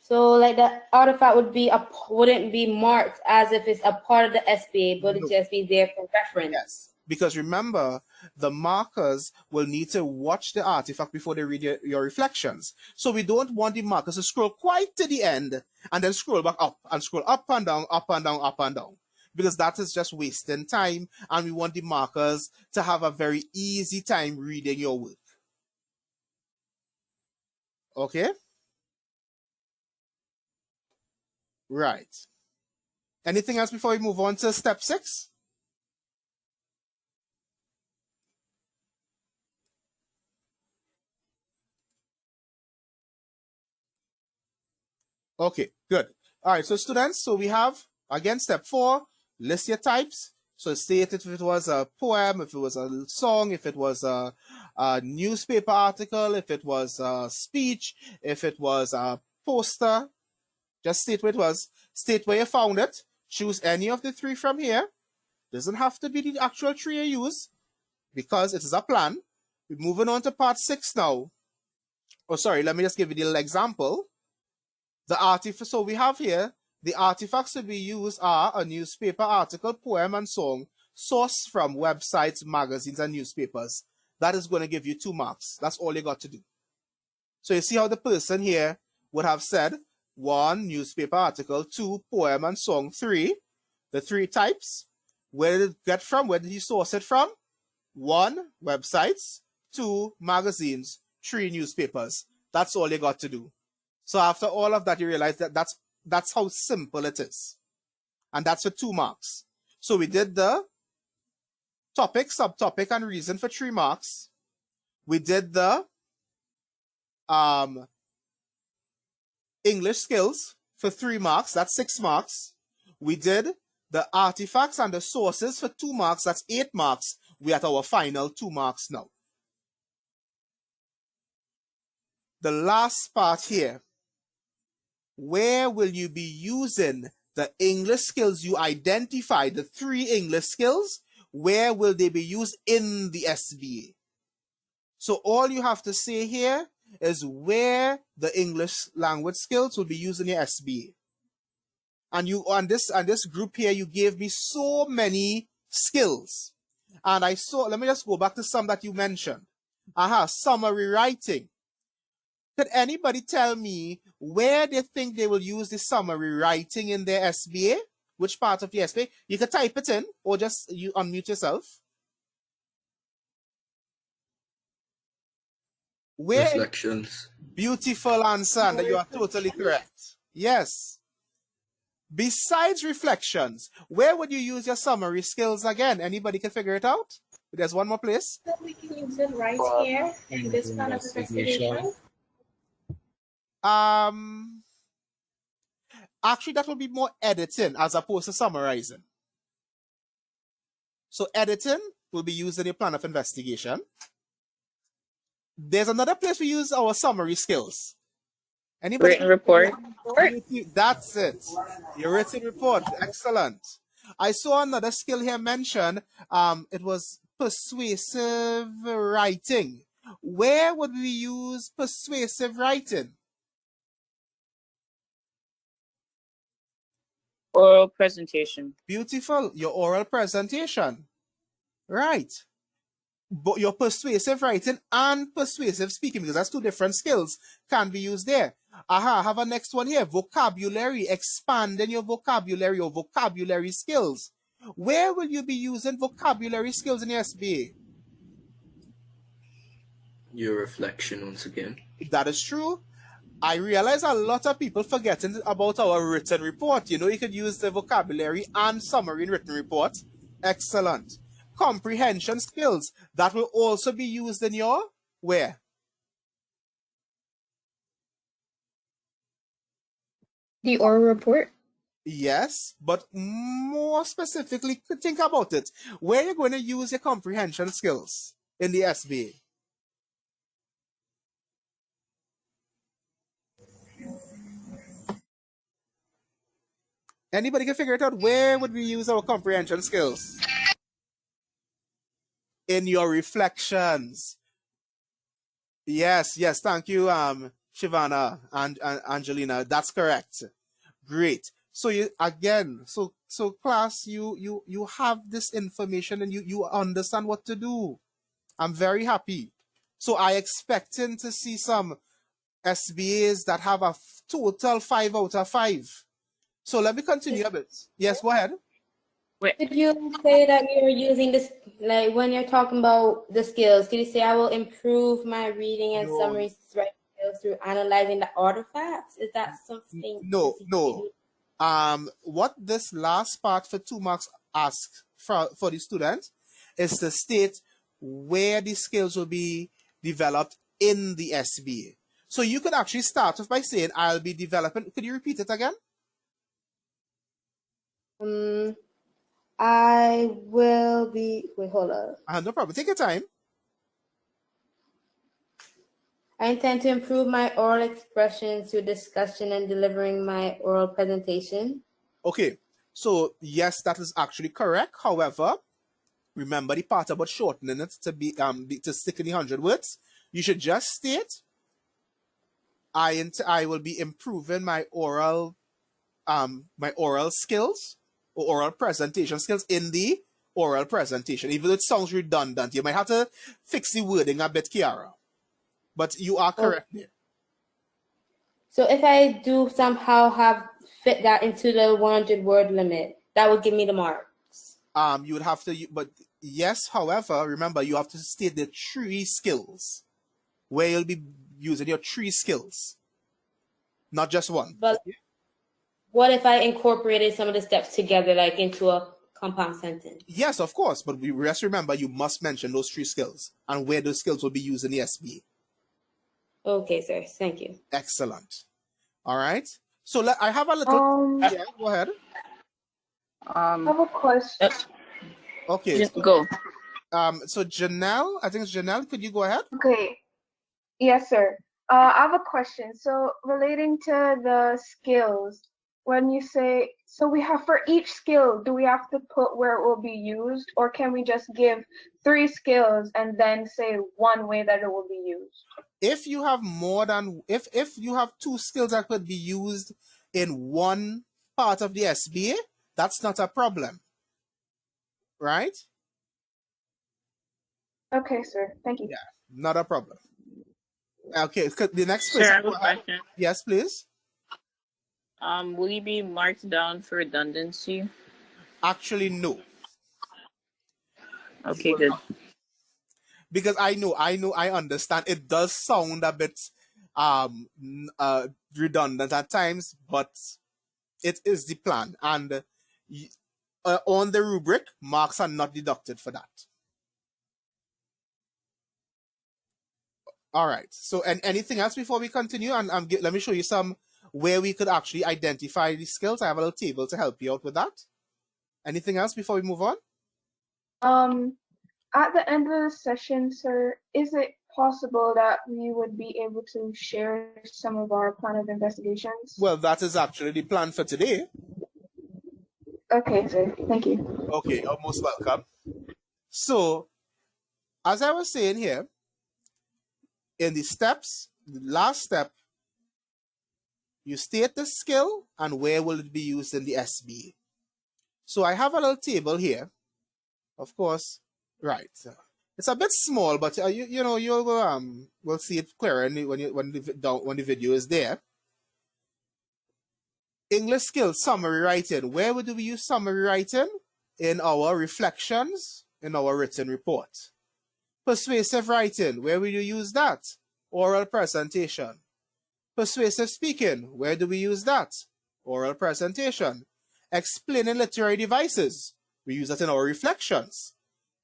So like the artifact wouldn't be marked as if it's a part of the SBA, but it just be there for reference. Yes. Because remember, the markers will need to watch the artifact before they read your reflections. So we don't want the markers to scroll quite to the end and then scroll back up and scroll up and down, up and down, up and down. Because that is just wasting time, and we want the markers to have a very easy time reading your work. Okay? Right. Anything else before we move on to step 6? Okay, good. All right, so students, so we have, again, step 4, list your types. So state if it was a poem, if it was a song, if it was a newspaper article, if it was a speech, if it was a poster. Just state where it was. State where you found it. Choose any of the 3 from here. Doesn't have to be the actual 3 you use because it is a plan. We're moving on to part 6 now. Oh, sorry, let me just give you the little example. The artifacts, so we have here, the artifacts to be used are a newspaper article, poem, and song sourced from websites, magazines, and newspapers. That is going to give you 2 marks. That's all you got to do. So you see how the person here would have said 1, newspaper article, 2, poem and song, 3, the 3 types. Where did it get from? Where did he source it from? 1, websites, 2, magazines, 3, newspapers. That's all you got to do. So after all of that, you realize that that's how simple it is. And that's for 2 marks. So we did the topic, subtopic, and reason for 3 marks. We did the English skills for 3 marks. That's 6 marks. We did the artifacts and the sources for 2 marks. That's 8 marks. We're at our final 2 marks now. The last part here. Where will you be using the English skills you identified, the 3 English skills? Where will they be used in the SBA? So all you have to say here is where the English language skills will be used in your SBA. And you on this group here, you gave me so many skills. And I saw, let me just go back to some that you mentioned. Summary writing. Could anybody tell me where they think they will use the summary writing in their SBA? Which part of the SBA? You could type it in or just you unmute yourself. Where? Reflections. Beautiful answer, and you are totally correct. Yes. Besides reflections, where would you use your summary skills again? Anybody can figure it out? There's one more place. We can use it right here in this plan of investigation. Actually, that will be more editing as opposed to summarizing. So editing will be used in your plan of investigation. There's another place we use our summary skills. Anybody? Written report. That's it. Your written report. Excellent. I saw another skill here mentioned. It was persuasive writing. Where would we use persuasive writing? Oral presentation. Beautiful. Your oral presentation. Right. But your persuasive writing and persuasive speaking, because that's 2 different skills, can be used there. I have a next one here. Vocabulary. Expanding your vocabulary or vocabulary skills. Where will you be using vocabulary skills in your SBA? Your reflection once again. That is true. I realize a lot of people forgetting about our written report. You know, you could use the vocabulary and summary in written report. Excellent. Comprehension skills. That will also be used in your where? The oral report. Yes, but more specifically, think about it. Where you're going to use your comprehension skills in the SBA? Anybody can figure it out? Where would we use our comprehension skills? In your reflections. Yes, thank you, Shivana and Angelina. That's correct. Great. So you again, so class, you have this information and you understand what to do. I'm very happy. So I expecting to see some SBAs that have a total 5 out of 5. So let me continue a bit. Yes, go ahead. Could you say that you're using this, like when you're talking about the skills, could you say I will improve my reading and summary writing skills through analyzing the artifacts? Is that something? No. What this last part for 2 marks asks for the student is to state where the skills will be developed in the SBA. So you could actually start off by saying, I'll be developing. Could you repeat it again? I will be, wait, hold up. No problem. Take your time. I intend to improve my oral expression through discussion and delivering my oral presentation. Okay, so yes, that is actually correct. However, remember the part about shortening it to stick in the 100 words. You should just state, I will be improving my oral skills or oral presentation skills in the oral presentation. Even though it sounds redundant, you might have to fix the wording a bit, Kiara. But you are correct there. So if I do somehow have fit that into the 100 word limit, that would give me the marks. You would have to, but yes, however, remember you have to state the 3 skills where you'll be using your 3 skills, not just one. But what if I incorporated some of the steps together, like into a compound sentence? Yes, of course, but we just remember you must mention those 3 skills and where those skills will be used in the SBA. Okay, sir. Thank you. Excellent. All right. So I have a little. Yeah, go ahead. I have a question. Okay. Just go. So Janelle, I think it's Janelle. Could you go ahead? Okay. Yes, sir. I have a question. So relating to the skills, when you say, so we have for each skill, do we have to put where it will be used, or can we just give 3 skills and then say one way that it will be used? If you have more than, if you have 2 skills that could be used in one part of the SBA, that's not a problem. Right? Okay, sir. Thank you. Yeah, not a problem. Okay, the next Sir, I person. have a question. Yes, please. Will you be marked down for redundancy? Actually, no. Okay, good. Because I understand it does sound a bit redundant at times, but it is the plan. And on the rubric, marks are not deducted for that. All right. So, and anything else before we continue? And let me show you some where we could actually identify these skills. I have a little table to help you out with that. Anything else before we move on? At the end of the session, sir, is it possible that we would be able to share some of our plan of investigations? Well, that is actually the plan for today. Okay, sir. Thank you. Okay, you're most welcome. So, as I was saying here, in the steps, the last step, you state the skill and where will it be used in the SBA. So I have a little table here, of course, right. It's a bit small, but you'll will see it clearer when the video is there. English skills summary writing. Where do we use summary writing? In our reflections, in our written report. Persuasive writing. Where will you use that? Oral presentation. Persuasive speaking. Where do we use that? Oral presentation. Explaining literary devices. We use that in our reflections.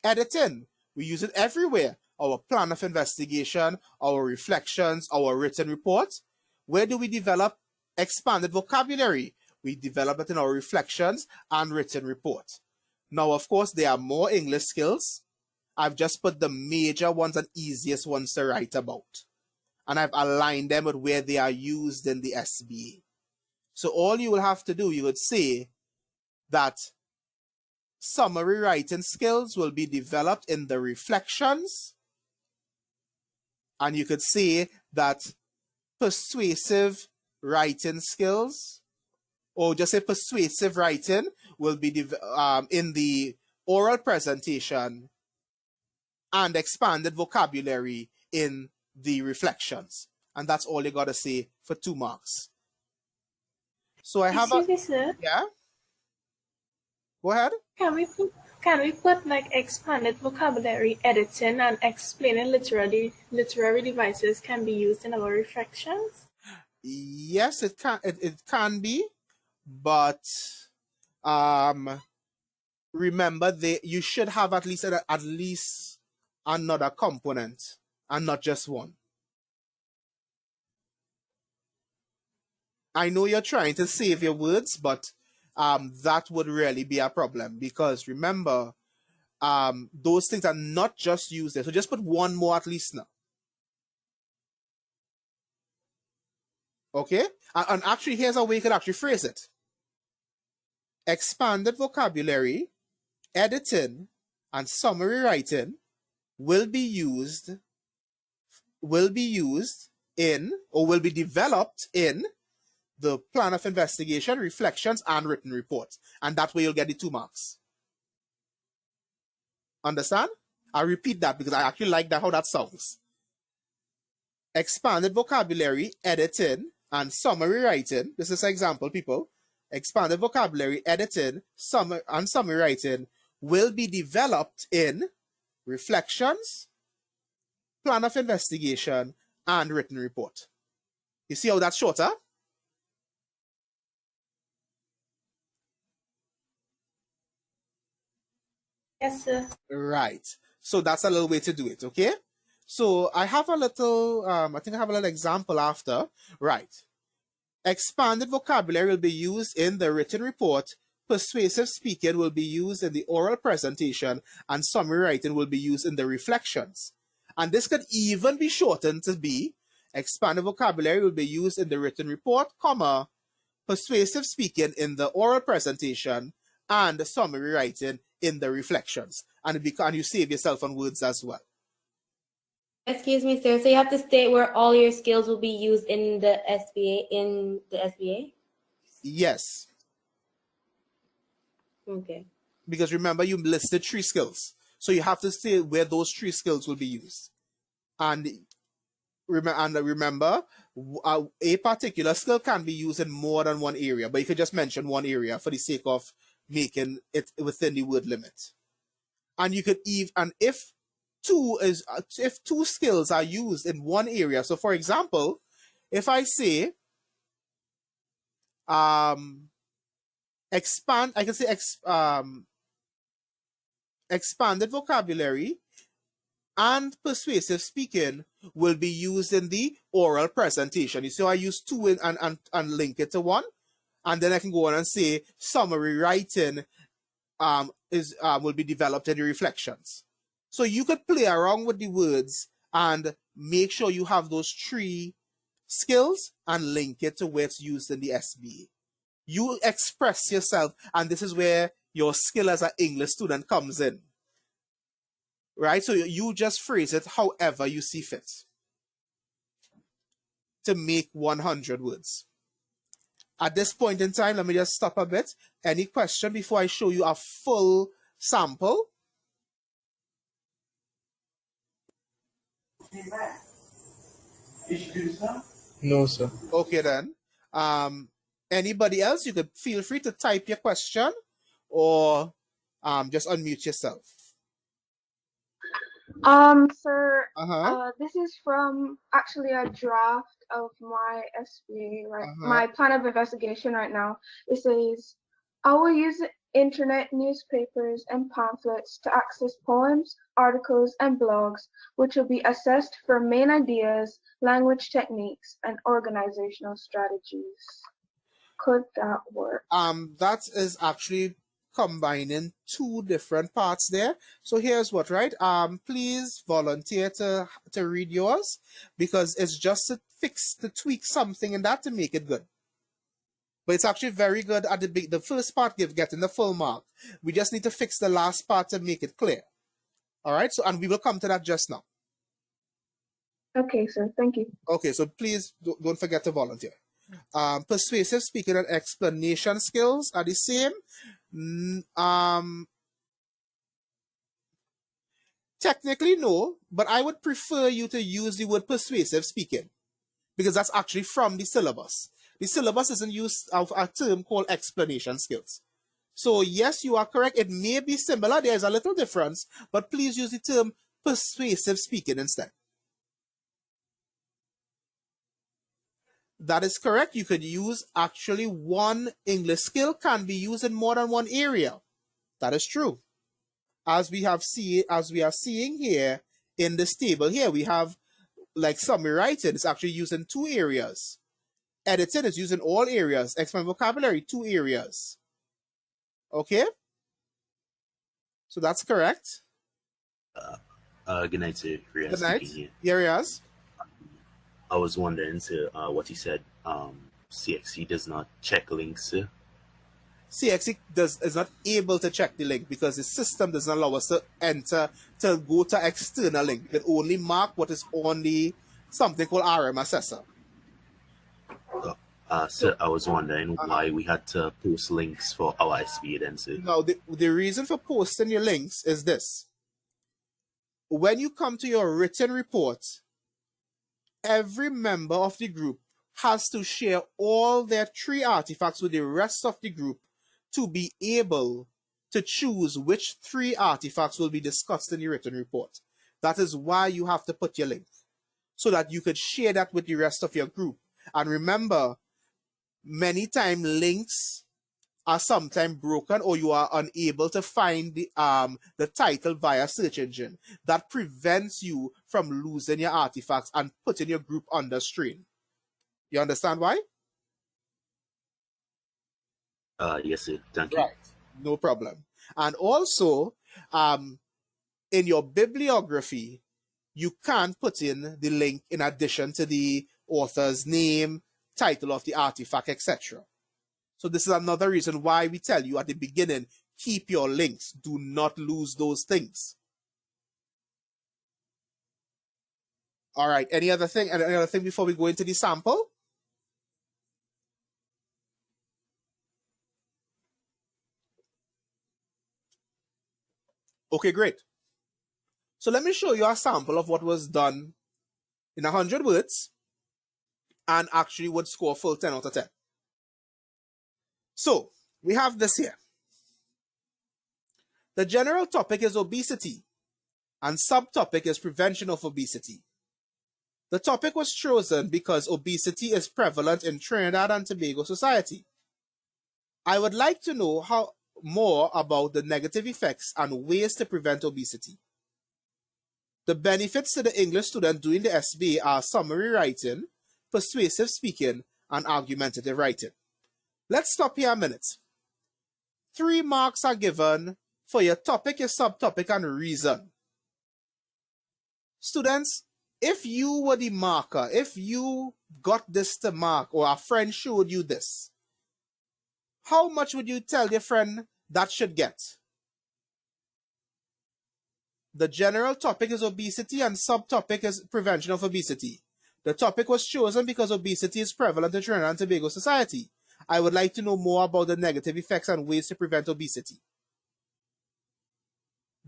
Editing. We use it everywhere. Our plan of investigation, our reflections, our written report. Where do we develop expanded vocabulary? We develop it in our reflections and written report. Now, of course, there are more English skills. I've just put the major ones and easiest ones to write about. And I've aligned them with where they are used in the SBA. So all you will have to do, you would say that summary writing skills will be developed in the reflections. And you could say that persuasive writing skills, or just say persuasive writing, will be in the oral presentation and expanded vocabulary in the reflections. And that's all you got to say for 2 marks. So I have Excuse me, sir. Yeah? Go ahead. Can we put like expanded vocabulary, editing, and explaining literary devices can be used in our reflections? Yes, it can be, but remember you should have at least another component and not just one. I know you're trying to save your words, but that would really be a problem because remember, those things are not just used there. So just put one more at least now. Okay? And actually, here's how we could actually phrase it. Expanded vocabulary, editing, and summary writing will be used in or will be developed in the plan of investigation, reflections, and written report. And that way you'll get the 2 marks. Understand? I'll repeat that because I actually like that how that sounds. Expanded vocabulary, editing, and summary writing. This is an example, people. Expanded vocabulary, editing, and summary writing will be developed in reflections, plan of investigation, and written report. You see how that's shorter? Yes, sir. Right. So that's a little way to do it, okay? So I have a little, I think I have a little example after. Right. Expanded vocabulary will be used in the written report. Persuasive speaking will be used in the oral presentation, and summary writing will be used in the reflections. And this could even be shortened to be expanded vocabulary will be used in the written report, comma, persuasive speaking in the oral presentation, and summary writing in the reflections. And you save yourself on words as well. Excuse me, sir. So you have to state where all your skills will be used in the SBA. Yes. Okay. Because remember, you listed 3 skills. So you have to say where those 3 skills will be used. And remember, a particular skill can be used in more than one area, but you could just mention one area for the sake of making it within the word limit. And you could if 2 skills are used in one area. So for example, if I say expanded vocabulary and persuasive speaking will be used in the oral presentation. You see how I use 2 and link it to 1? And then I can go on and say summary writing will be developed in the reflections. So you could play around with the words and make sure you have those 3 skills and link it to where it's used in the SBA. You express yourself, and this is where your skill as an English student comes in. Right? So you just phrase it however you see fit to make 100 words. At this point in time, let me just stop a bit. Any question before I show you a full sample? No, sir. Okay then. Anybody else? You could feel free to type your question or just unmute yourself. Sir, this is from actually a draft of my SBA, my plan of investigation right now. It says, I will use internet newspapers and pamphlets to access poems, articles, and blogs, which will be assessed for main ideas, language techniques, and organizational strategies. Could that work? That is actually combining 2 different parts there. So here's what, right? Please volunteer to read yours because it's just to tweak something in that to make it good. But it's actually very good at the first part getting the full mark. We just need to fix the last part to make it clear. All right. So, and we will come to that just now. Okay, sir. Thank you. Okay. So please don't forget to volunteer. Persuasive speaking and explanation skills are the same. Technically, no, but I would prefer you to use the word persuasive speaking because that's actually from the syllabus. The syllabus isn't used of a term called explanation skills. So yes, you are correct. It may be similar. There's a little difference, but please use the term persuasive speaking instead. That is correct. You could use actually one English skill can be used in more than one area. That is true. As we are seeing here in this table here, we have like summary writing is actually used in 2 areas. Editing is used in all areas. Expand vocabulary, 2 areas. Okay? So that's correct. Good night to Riyaz. Good night. Speaking here. Yeah, Riyaz. I was wondering to what you said. CXC does not check links. CXC is not able to check the link because the system does not allow us to go to external link. It only mark what is on the something called RM assessor. So I was wondering why we had to post links for our SBA then, sir. Now, the reason for posting your links is this. When you come to your written report, every member of the group has to share all their 3 artifacts with the rest of the group to be able to choose which 3 artifacts will be discussed in the written report. That is why you have to put your link, so that you could share that with the rest of your group. And remember, many times links are sometimes broken, or you are unable to find the title via search engine. That prevents you from losing your artifacts and putting your group under strain. You understand why? Yes, sir. Thank you. Right. No problem. And also, in your bibliography, you can put in the link in addition to the author's name, title of the artifact, etc. So this is another reason why we tell you at the beginning, keep your links. Do not lose those things. All right. Any other thing before we go into the sample? Okay, great. So let me show you a sample of what was done in 100 words and actually would score full 10 out of 10. So we have this here. The general topic is obesity and subtopic is prevention of obesity. The topic was chosen because obesity is prevalent in Trinidad and Tobago society. I would like to know more about the negative effects and ways to prevent obesity. The benefits to the English student doing the SBA are summary writing, persuasive speaking, and argumentative writing. Let's stop here a minute. 3 marks are given for your topic, your subtopic, and reason. Students, if you were the marker, if you got this to mark or a friend showed you this, how much would you tell your friend that should get? The general topic is obesity and subtopic is prevention of obesity. The topic was chosen because obesity is prevalent in Trinidad and Tobago society. I would like to know more about the negative effects and ways to prevent obesity.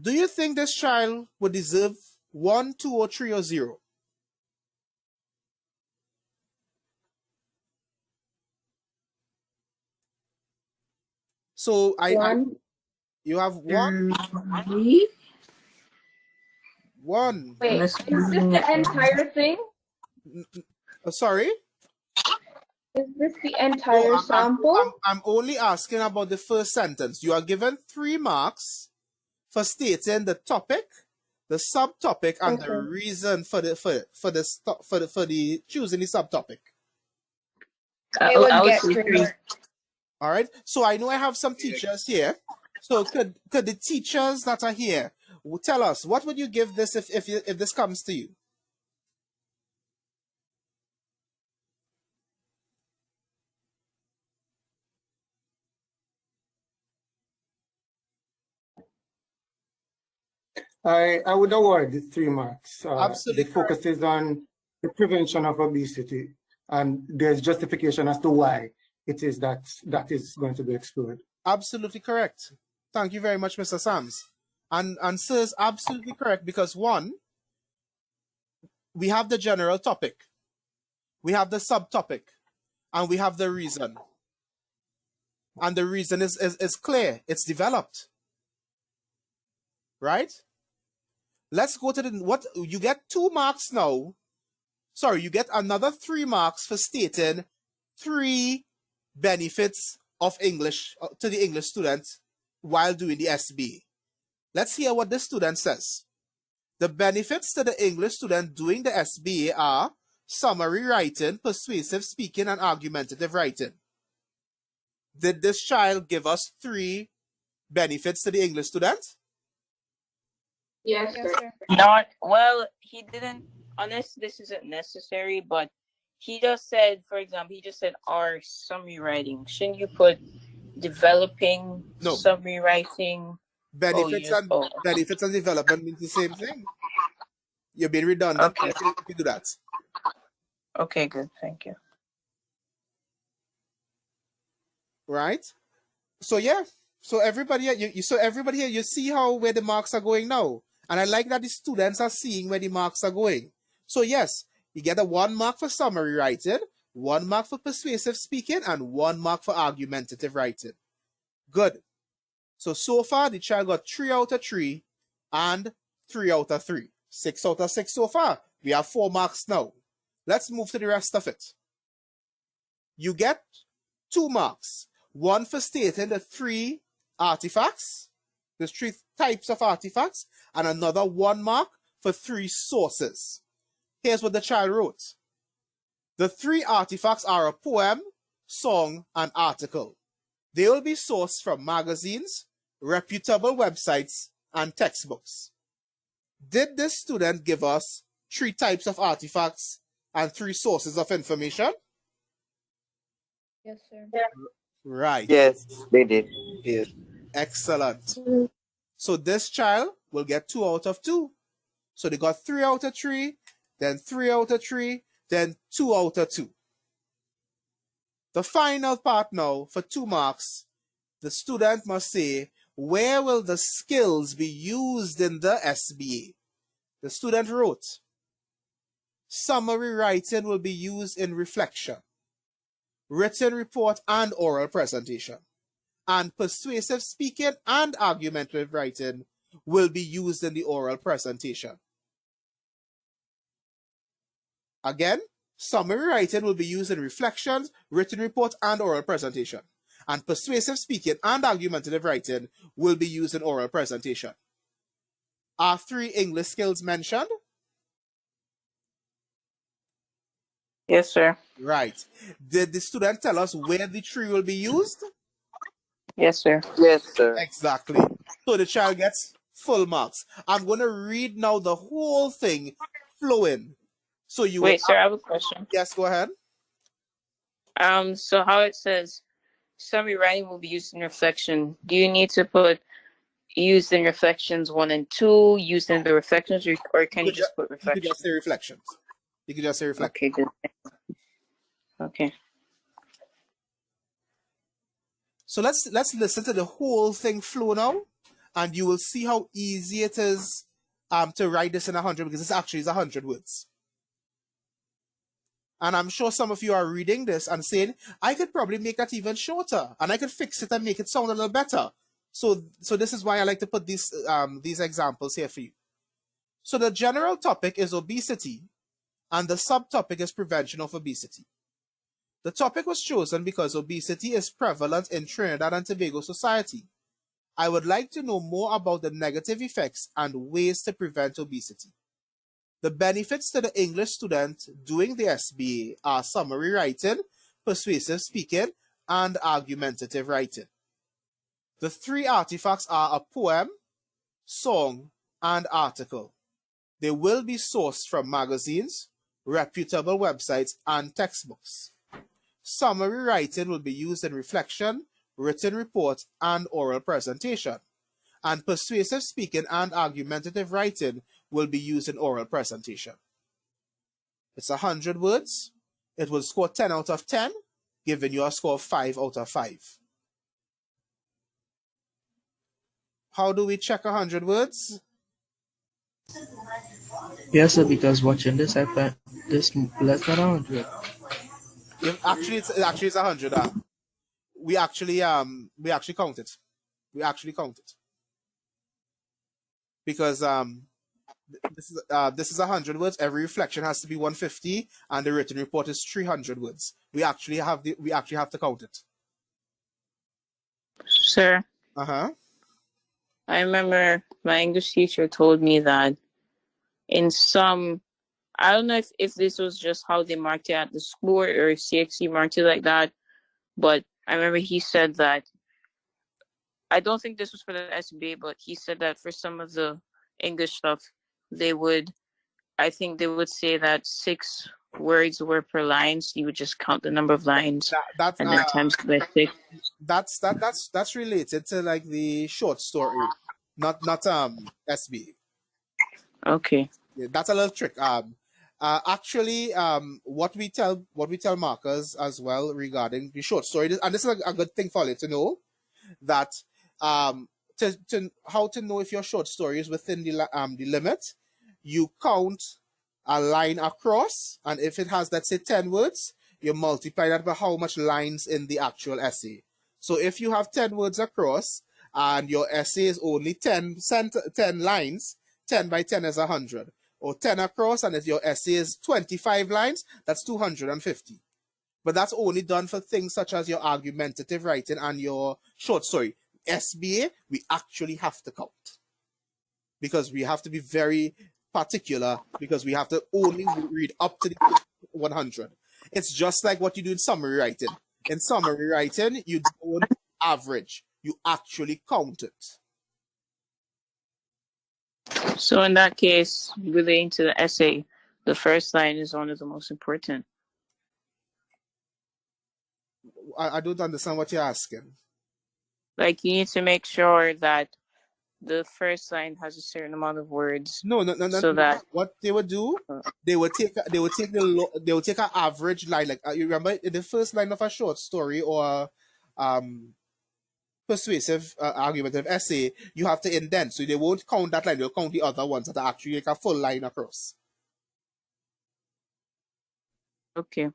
Do you think this child would deserve 1, 2, or 3, or 0? So you have 1. 1. Wait, is this the entire thing? Sorry? Is this the entire sample? I'm only asking about the first sentence. You are given 3 marks for stating the topic, the subtopic, and the reason for the choosing the subtopic. I would get 3. All right. So I know I have some teachers here. So could the teachers that are here tell us what would you give this if this comes to you? I would award the 3 marks. Absolutely. The focus is on the prevention of obesity, and there's justification as to why it is that is going to be explored. Absolutely correct. Thank you very much, Mr. Sams. And sir is absolutely correct because 1, we have the general topic, we have the subtopic, and we have the reason. And the reason is clear. It's developed. Right? Let's go to what you get 2 marks now. Sorry, you get another 3 marks for stating 3 benefits of English to the English student while doing the SBA. Let's hear what the student says. The benefits to the English student doing the SBA are summary writing, persuasive speaking, and argumentative writing. Did this child give us 3 benefits to the English student? Yes, sir. Not well. He didn't. Unless this isn't necessary, but he just said, for example, he just said our summary writing. Shouldn't you put developing summary writing? Benefits benefits and development means the same thing. You're being redundant if you do that. Okay, good. Thank you. Right? So yeah. So everybody here, you see where the marks are going now. And I like that the students are seeing where the marks are going. So yes, you get a 1 mark for summary writing, 1 mark for persuasive speaking, and 1 mark for argumentative writing. Good. So far, the child got 3 out of 3 and 3 out of 3. 6 out of 6 so far. We have 4 marks now. Let's move to the rest of it. You get 2 marks. 1 for stating the 3 artifacts. There's 3 types of artifacts. And another 1 mark for 3 sources. Here's what the child wrote. The 3 artifacts are a poem, song, and article. They will be sourced from magazines, reputable websites, and textbooks. Did this student give us 3 types of artifacts and 3 sources of information? Yes, sir. Right. Yes, they did. Yes. Excellent. So this child will get 2 out of 2. So they got 3 out of 3, then 3 out of 3, then 2 out of 2. The final part now, for 2 marks, the student must say, where will the skills be used in the SBA? The student wrote, summary writing will be used in reflection, written report and oral presentation, and persuasive speaking and argumentative writing will be used in the oral presentation. Again, summary writing will be used in reflections, written report, and oral presentation. And persuasive speaking and argumentative writing will be used in oral presentation. Are 3 English skills mentioned? Yes, sir. Right. Did the student tell us where the 3 will be used? Yes, sir. Yes, sir. Exactly. So the child gets full marks. I'm going to read now the whole thing flowing. So you Wait, sir, I have a question. Yes, go ahead. So how it says summary writing will be used in reflection. Do you need to put used in reflections 1 and 2, used in the reflections, or can you just put reflections? You could just say reflections. You could just say reflections. Okay, good. Okay. So let's listen to the whole thing flow now, and you will see how easy it is to write this in 100, because this actually is 100 words. And I'm sure some of you are reading this and saying, I could probably make that even shorter, and I could fix it and make it sound a little better. So this is why I like to put these examples here for you. So the general topic is obesity, and the subtopic is prevention of obesity. The topic was chosen because obesity is prevalent in Trinidad and Tobago society. I would like to know more about the negative effects and ways to prevent obesity. The benefits to the English student doing the SBA are summary writing, persuasive speaking, and argumentative writing. The 3 artifacts are a poem, song, and article. They will be sourced from magazines, reputable websites, and textbooks. Summary writing will be used in reflection, written report, and oral presentation. And persuasive speaking and argumentative writing will be used in oral presentation. It's 100 words. It will score 10 out of 10, giving you a score of 5 out of 5. How do we check 100 words? Yes, sir, because watching this, I found this less than 100. Actually, it's 100. We actually count it. We actually count it. Because this is 100 words. Every reflection has to be 150, and the written report is 300 words. We actually have to count it. Sir. I remember my English teacher told me that in some I don't know if this was just how they marked it at the school or if CXC marked it like that, but I remember he said that, I don't think this was for the SBA, but he said that for some of the English stuff, I think they would say that 6 words were per line, so you would just count the number of lines and then times by 6. That's related to like the short story, not SB. Okay. Yeah, that's a little trick. Actually, what we tell markers as well regarding the short story, and this is a good thing for you to know, that to how to know if your short story is within the limit, you count a line across, and if it has, let's say, 10 words, you multiply that by how much lines in the actual essay. So if you have 10 words across and your essay is only 10 lines, 10 by 10 is 100. Or 10 across, and if your essay is 25 lines, that's 250. But that's only done for things such as your argumentative writing and your short story. SBA, we actually have to count, because we have to be very particular, because we have to only read up to the 100. It's just like what you do in summary writing. In summary writing, you don't average, you actually count it. So in that case, relating to the essay, the first line is one of the most important. I don't understand what you're asking. Like, you need to make sure that the first line has a certain amount of words. No. So that what they would do, they would take an average line. Like, you remember in the first line of a short story or persuasive argumentative essay, you have to indent. So they won't count that line, they'll count the other ones that are actually like a full line across. Okay.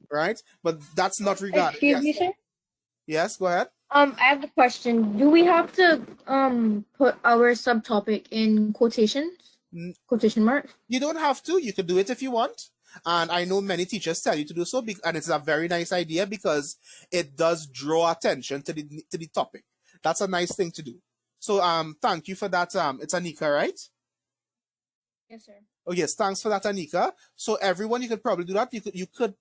Right? But that's not regarding. Excuse me, sir? Yes, go ahead. I have a question. Do we have to put our subtopic in quotations? Quotation marks? You don't have to. You could do it if you want. And I know many teachers tell you to do so, and it's a very nice idea because it does draw attention to the topic. That's a nice thing to do. So thank you for that. It's Anika, right? Yes, sir. Oh yes, thanks for that, Anika. So everyone, you could probably do that. You could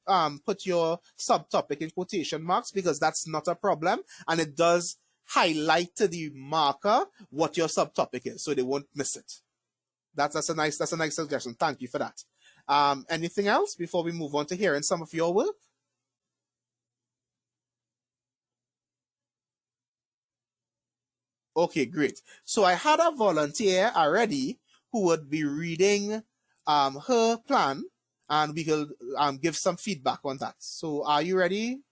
put your subtopic in quotation marks, because that's not a problem, and it does highlight to the marker what your subtopic is, so they won't miss it. That's a nice suggestion. Thank you for that. Anything else before we move on to hearing some of your work? Okay, great. So I had a volunteer already who would be reading her plan, and we will give some feedback on that. So are you ready?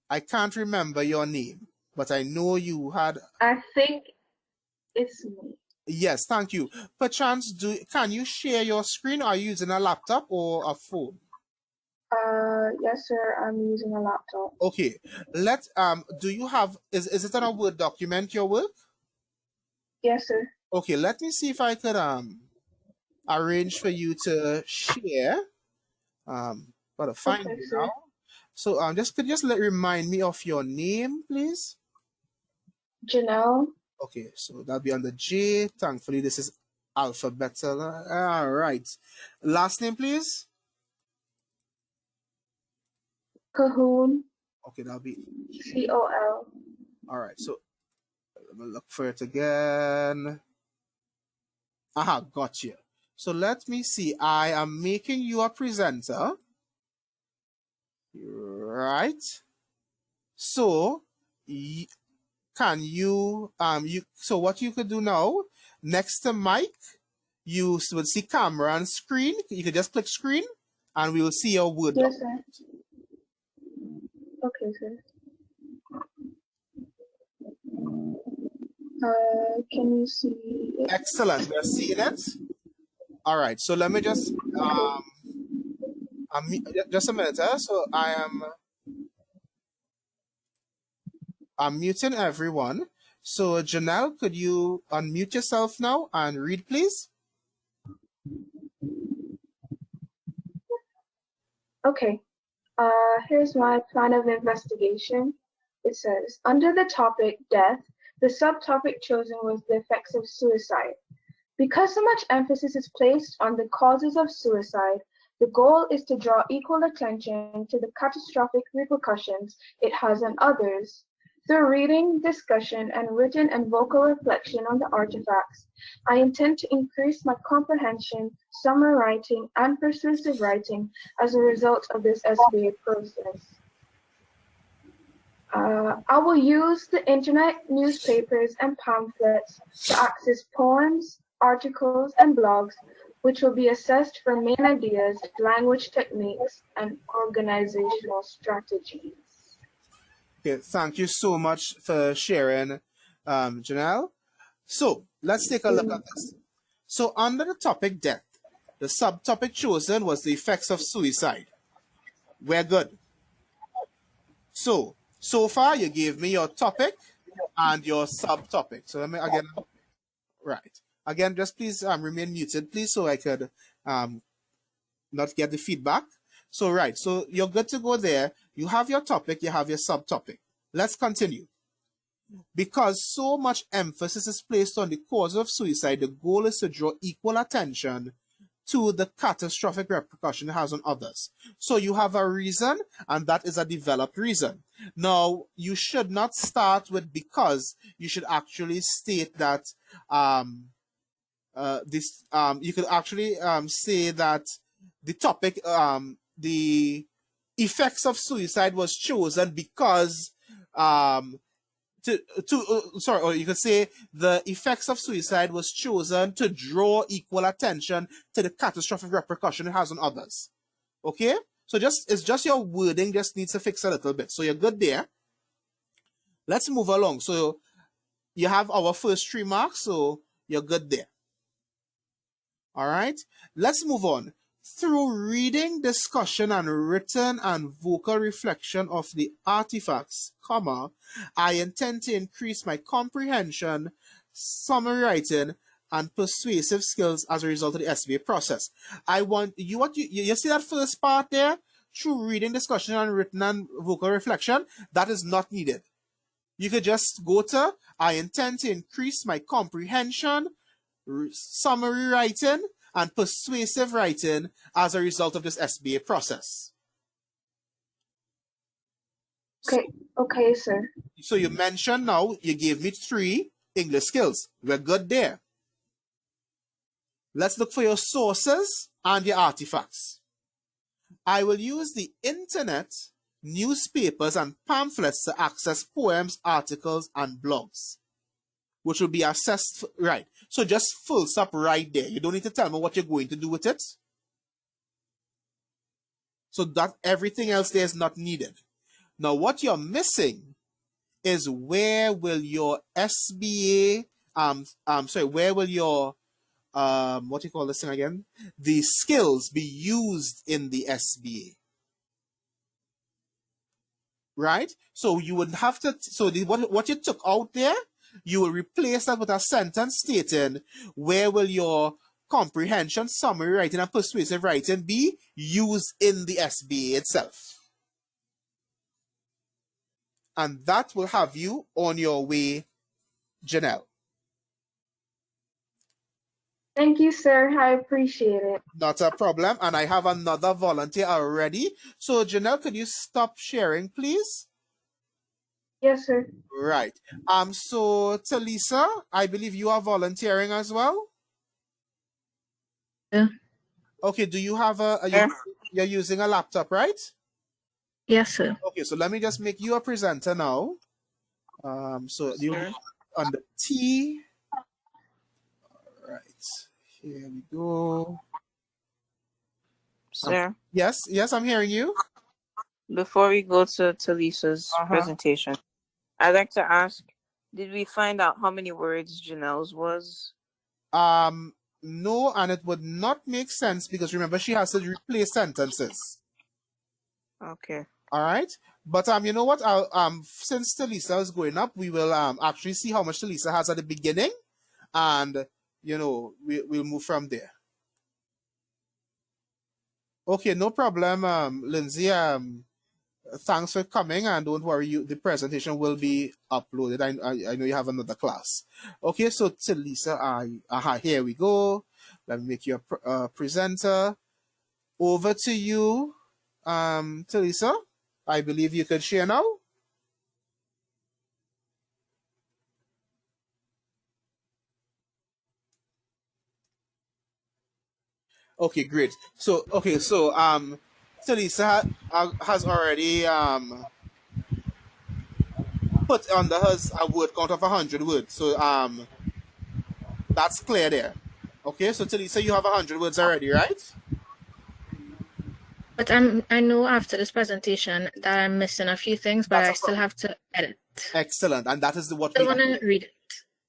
I can't remember your name, but I know you had. I think it's me. Yes, thank you. Perchance, can you share your screen? Are you using a laptop or a phone? Yes, sir. I'm using a laptop. Okay. Do you have? Is it on a Word document, your work? Yes, sir. Okay. Let me see if I could arrange for you to share. Gotta find Okay, you sir. now. So could you just remind me of your name, please? Janelle. Okay, so that'll be under J. Thankfully, this is alphabetical. All right. Last name, please. Cahoon. Okay, that'll be COL. all right. So let me look for it again. Aha, got you. So let me see. I am making you a presenter. Right. So can you so what you could do now, next to Mike, you would see camera and screen. You could just click screen and we will see your Word Yes, document. sir. Okay, sir. Can you see it? Excellent. We're seeing it. All right. So let me just just a minute. So I'm muting everyone. So Janelle, could you unmute yourself now and read, please? Okay. Here's my plan of investigation. It says, under the topic death, The subtopic chosen was the effects of suicide. Because so much emphasis is placed on the causes of suicide, the goal is to draw equal attention to the catastrophic repercussions it has on others. Through reading, discussion, and written and vocal reflection on the artifacts, I intend to increase my comprehension, summary writing, and persuasive writing as a result of this SBA process. I will use the internet, newspapers, and pamphlets to access poems, articles, and blogs, which will be assessed for main ideas, language techniques, and organizational strategies. Okay, thank you so much for sharing, Janelle. So let's take a look at this. So under the topic death, the subtopic chosen was the effects of suicide. We're good. So far you gave me your topic and your subtopic. So let me again, right. Again, just please remain muted, please, so I could not get the feedback. So right, so you're good to go there. You have your topic, you have your subtopic. Let's continue. Because so much emphasis is placed on the cause of suicide, the goal is to draw equal attention to the catastrophic repercussion it has on others. So you have a reason, and that is a developed reason. Now, you should not start with because. You should actually state that you could actually say that the topic, the effects of suicide was chosen because or you could say the effects of suicide was chosen to draw equal attention to the catastrophic repercussion it has on others. Okay? So it's just your wording just needs to fix a little bit. So you're good there. Let's move along. So you have our first 3 marks, so you're good there. All right? Let's move on. Through reading, discussion, and written and vocal reflection of the artifacts, I intend to increase my comprehension, summary writing, and persuasive skills as a result of the SBA process. I want you see that first part there? Through reading, discussion, and written and vocal reflection, that is not needed. You could just go to, I intend to increase my comprehension, summary writing, and persuasive writing as a result of this SBA process. Okay, sir. So you mentioned now, you gave me 3 English skills. We're good there. Let's look for your sources and your artifacts. I will use the internet, newspapers, and pamphlets to access poems, articles, and blogs, which will be assessed, right. So just full stop right there. You don't need to tell me what you're going to do with it. So that everything else there is not needed. Now what you're missing is where will your SBA, where will your, what do you call this thing again? The skills be used in the SBA. Right? So you would have to, what you took out there, you will replace that with a sentence stating where will your comprehension, summary writing, and persuasive writing be used in the SBA itself. And that will have you on your way, Janelle. Thank you, sir. I appreciate it. Not a problem. And I have another volunteer already. So Janelle, could you stop sharing, please? Yes, sir. Right. So Talisa, I believe you are volunteering as well? Yeah. Okay, do you have you're using a laptop, right? Yes, sir. Okay, so let me just make you a presenter now. So you on the T. All right. Here we go. Sir? Yes, I'm hearing you. Before we go to Lisa's presentation, I'd like to ask, did we find out how many words Janelle's was? No, and it would not make sense because remember she has to replace sentences. Okay. All right. But you know what? Since Talisa is going up, we will actually see how much Talisa has at the beginning, and we'll move from there. Okay, no problem, Lindsay. thanks for coming, and don't worry, the presentation will be uploaded. I know you have another class. Okay, so Talisa, here we go. Let me make you a presenter. Over to you, Talisa. I believe you can share now. Okay, great. So Talisa has already put under hers a word count of 100 words. So that's clear there. Okay, so Talisa, you have 100 words already, right? But I know after this presentation that I'm missing a few things, but I still have to edit. Excellent, and that is what I want to read it.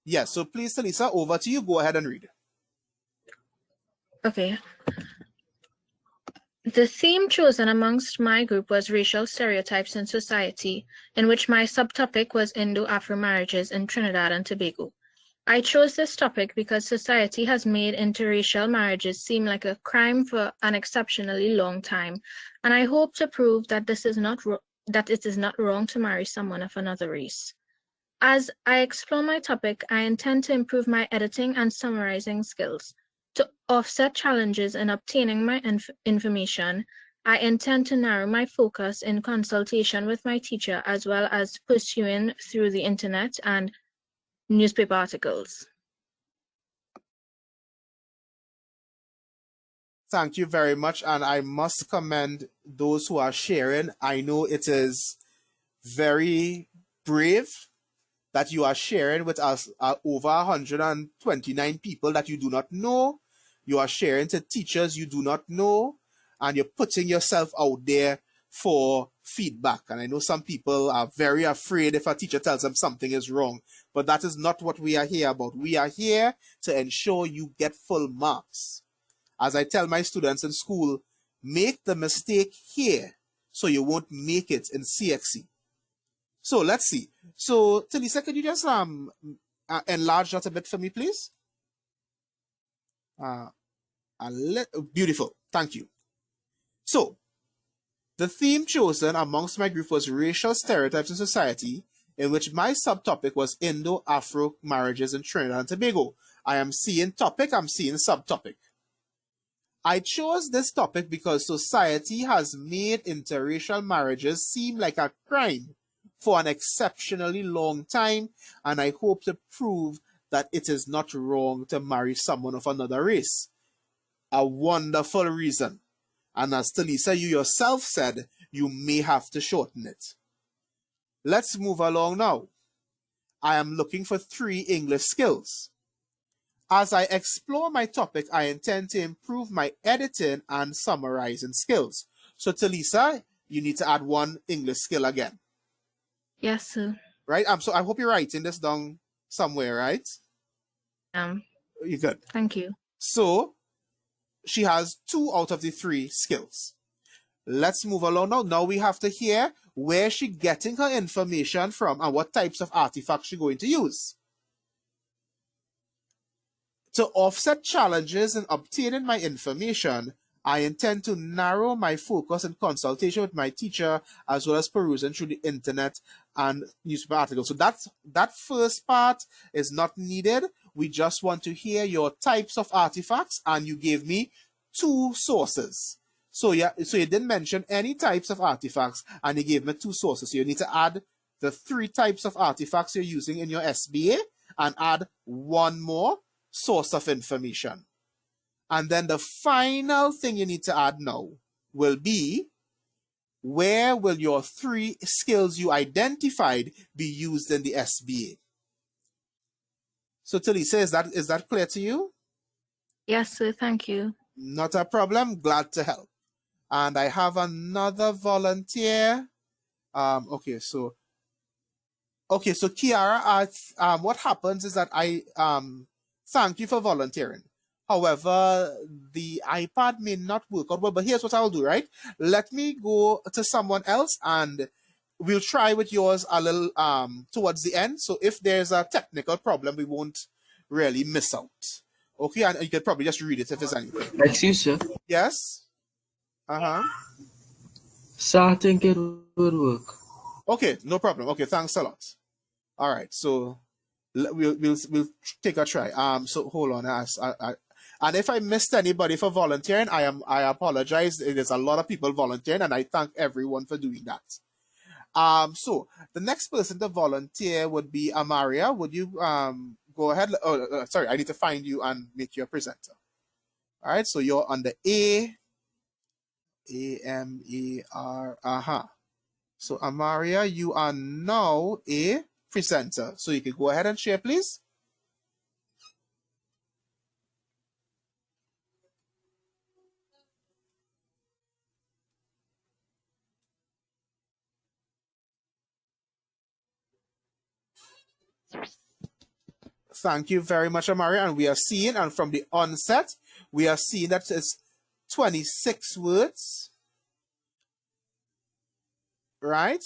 Yes, so please, Talisa, over to you. Go ahead and read. Okay. The theme chosen amongst my group was racial stereotypes in society, in which my subtopic was Indo-Afro marriages in Trinidad and Tobago. I chose this topic because society has made interracial marriages seem like a crime for an exceptionally long time, and I hope to prove that it is not wrong to marry someone of another race. As I explore my topic, I intend to improve my editing and summarizing skills. To offset challenges in obtaining my information, I intend to narrow my focus in consultation with my teacher as well as pursuing through the internet and newspaper articles. Thank you very much, and I must commend those who are sharing. I know it is very brave that you are sharing with us over 129 people that you do not know. You are sharing to teachers you do not know, and you're putting yourself out there for feedback. And I know some people are very afraid if a teacher tells them something is wrong, but that is not what we are here about. We are here to ensure you get full marks. As I tell my students in school, make the mistake here so you won't make it in CXC. So let's see. So Talisa, could you just enlarge that a bit for me, please? Beautiful. Thank you. So the theme chosen amongst my group was racial stereotypes in society, in which my subtopic was Indo-Afro marriages in Trinidad and Tobago. I am seeing topic, I'm seeing subtopic. I chose this topic because society has made interracial marriages seem like a crime for an exceptionally long time, and I hope to prove that it is not wrong to marry someone of another race. A wonderful reason. And as Talisa, you yourself said, you may have to shorten it. Let's move along now. I am looking for 3 English skills. As I explore my topic, I intend to improve my editing and summarizing skills. So Talisa, you need to add 1 English skill again. Yes, sir. Right? So I hope you're writing this down somewhere, right? You're good. Thank you. So she has 2 out of the 3 skills. Let's move along now. Now we have to hear where she's getting her information from and what types of artifacts she's going to use. To offset challenges in obtaining my information, I intend to narrow my focus in consultation with my teacher as well as perusing through the internet and newspaper articles. So that first part is not needed. We just want to hear your types of artifacts, and you gave me 2 sources. So yeah, so you didn't mention any types of artifacts, and you gave me 2 sources. So you need to add the 3 types of artifacts you're using in your SBA and add 1 more source of information. And then the final thing you need to add now will be, where will your 3 skills you identified be used in the SBA? So Talisa, is that clear to you? Yes, sir. Thank you. Not a problem. Glad to help. And I have another volunteer. Okay, so Kiara, what happens is that I thank you for volunteering. However, the iPad may not work out well, but here's what I'll do, right? Let me go to someone else and we'll try with yours a little towards the end. So if there's a technical problem, we won't really miss out. Okay, and you can probably just read it if there's anything. Excuse, sir. Yes? So I think it would work. Okay, no problem. Okay, thanks a lot. All right, so we'll take a try. So hold on. And if I missed anybody for volunteering, I apologize. There's a lot of people volunteering, and I thank everyone for doing that. So the next person to volunteer would be Amaria. Would you go ahead? Oh, sorry, I need to find you and make you a presenter. All right, so you're on the AMAR. So Amaria, you are now a presenter. So you can go ahead and share, please. Thank you very much, Amaria. And we are seeing, and from the onset, we are seeing that it's 26 words. Right?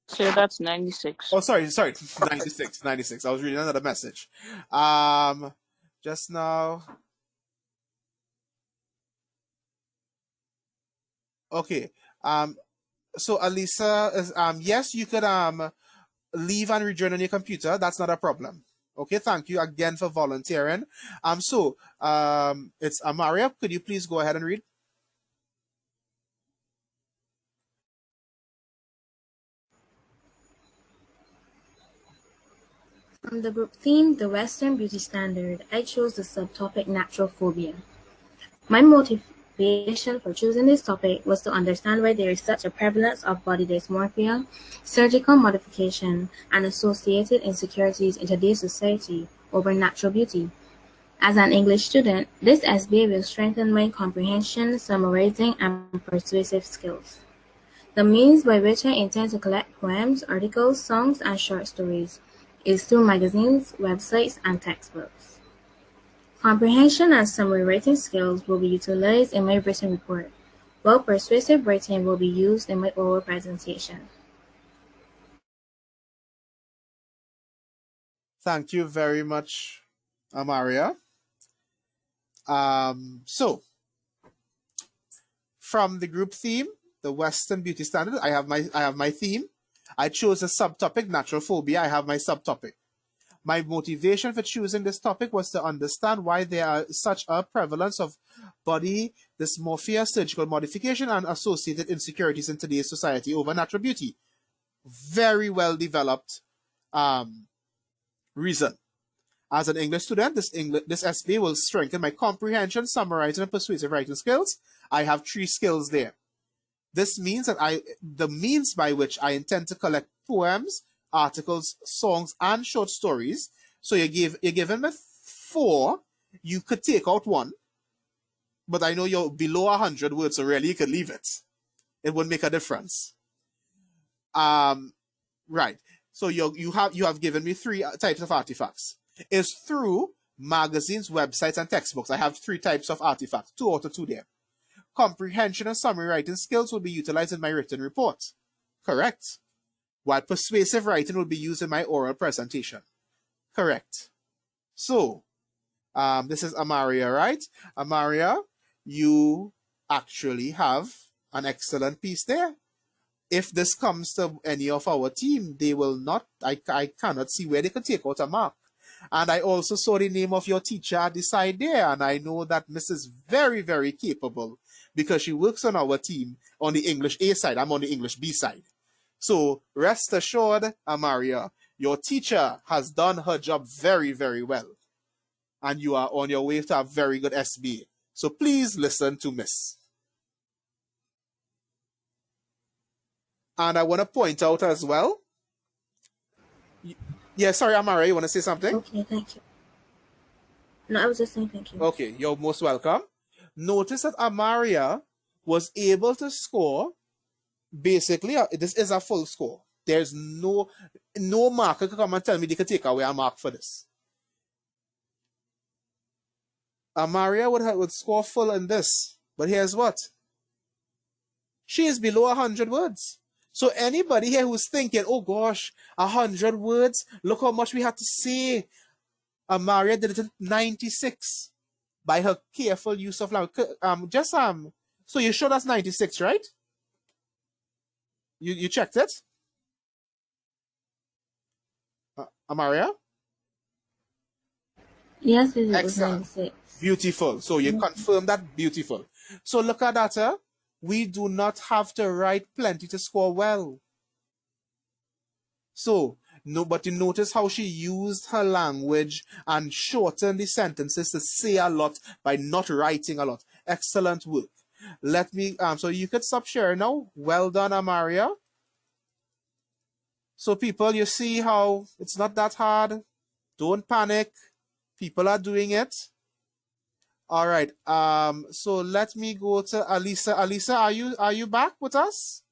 So that's 96. Oh, sorry, 96. I was reading another message. Just now. Okay. So Alisa is yes, you could leave and rejoin on your computer. That's not a problem. Okay, thank you again for volunteering. So it's Amaria. Could you please go ahead and read? From the group theme, The Western Beauty Standard, I chose the subtopic Natural Phobia. My motivation for choosing this topic was to understand why there is such a prevalence of body dysmorphia, surgical modification, and associated insecurities in today's society over natural beauty. As an English student, this SBA will strengthen my comprehension, summarizing, and persuasive skills. The means by which I intend to collect poems, articles, songs, and short stories is through magazines, websites, and textbooks. Comprehension and summary writing skills will be utilized in my written report, while persuasive writing will be used in my oral presentation. Thank you very much, Amaria. So, from the group theme, the Western Beauty Standard, I have my theme. I chose a subtopic, natural phobia. I have my subtopic. My motivation for choosing this topic was to understand why there are such a prevalence of body dysmorphia, surgical modification, and associated insecurities in today's society over natural beauty. Very well developed reason. As an English student, this SBA will strengthen my comprehension, summarizing, and persuasive writing skills. I have 3 skills there. This means that the means by which I intend to collect poems, articles, songs, and short stories. So you're given me 4. You could take out 1, but I know you're below 100 words, so really you could leave it. It wouldn't make a difference. Right. So you have given me 3 types of artifacts. It's through magazines, websites, and textbooks. I have 3 types of artifacts, 2 out of 2 there. Comprehension and summary writing skills will be utilized in my written report. Correct. While persuasive writing will be used in my oral presentation. Correct. So, this is Amaria, right? Amaria, you actually have an excellent piece there. If this comes to any of our team, they will not, I cannot see where they could take out a mark. And I also saw the name of your teacher at the side there, and I know that Miss is very, very capable because she works on our team on the English A side. I'm on the English B side. So rest assured, Amaria, your teacher has done her job very, very well. And you are on your way to a very good SBA. So please listen to Miss. And I want to point out as well. Yeah, sorry, Amaria, you want to say something? Okay, thank you. No, I was just saying thank you. Okay, you're most welcome. Notice that Amaria was able to score, basically, this is a full score. There's no marker can come and tell me they can take away a mark for this. Amaria would score full in this, but here's what. She is below 100 words. So anybody here who's thinking, oh gosh, 100 words, look how much we had to say. Amaria did it in 96 by her careful use of language. So you sure that's 96, right? You checked it? Amaria? Yes, it was Excellent. 96. Beautiful. So you confirm that. Beautiful. So look at that. We do not have to write plenty to score well. So, no, but you notice how she used her language and shortened the sentences to say a lot by not writing a lot. Excellent work. Let me, so you could stop sharing now. Well done, Amaria. So people, you see how it's not that hard. Don't panic. People are doing it. All right. So let me go to Alisa. Alisa, are you back with us?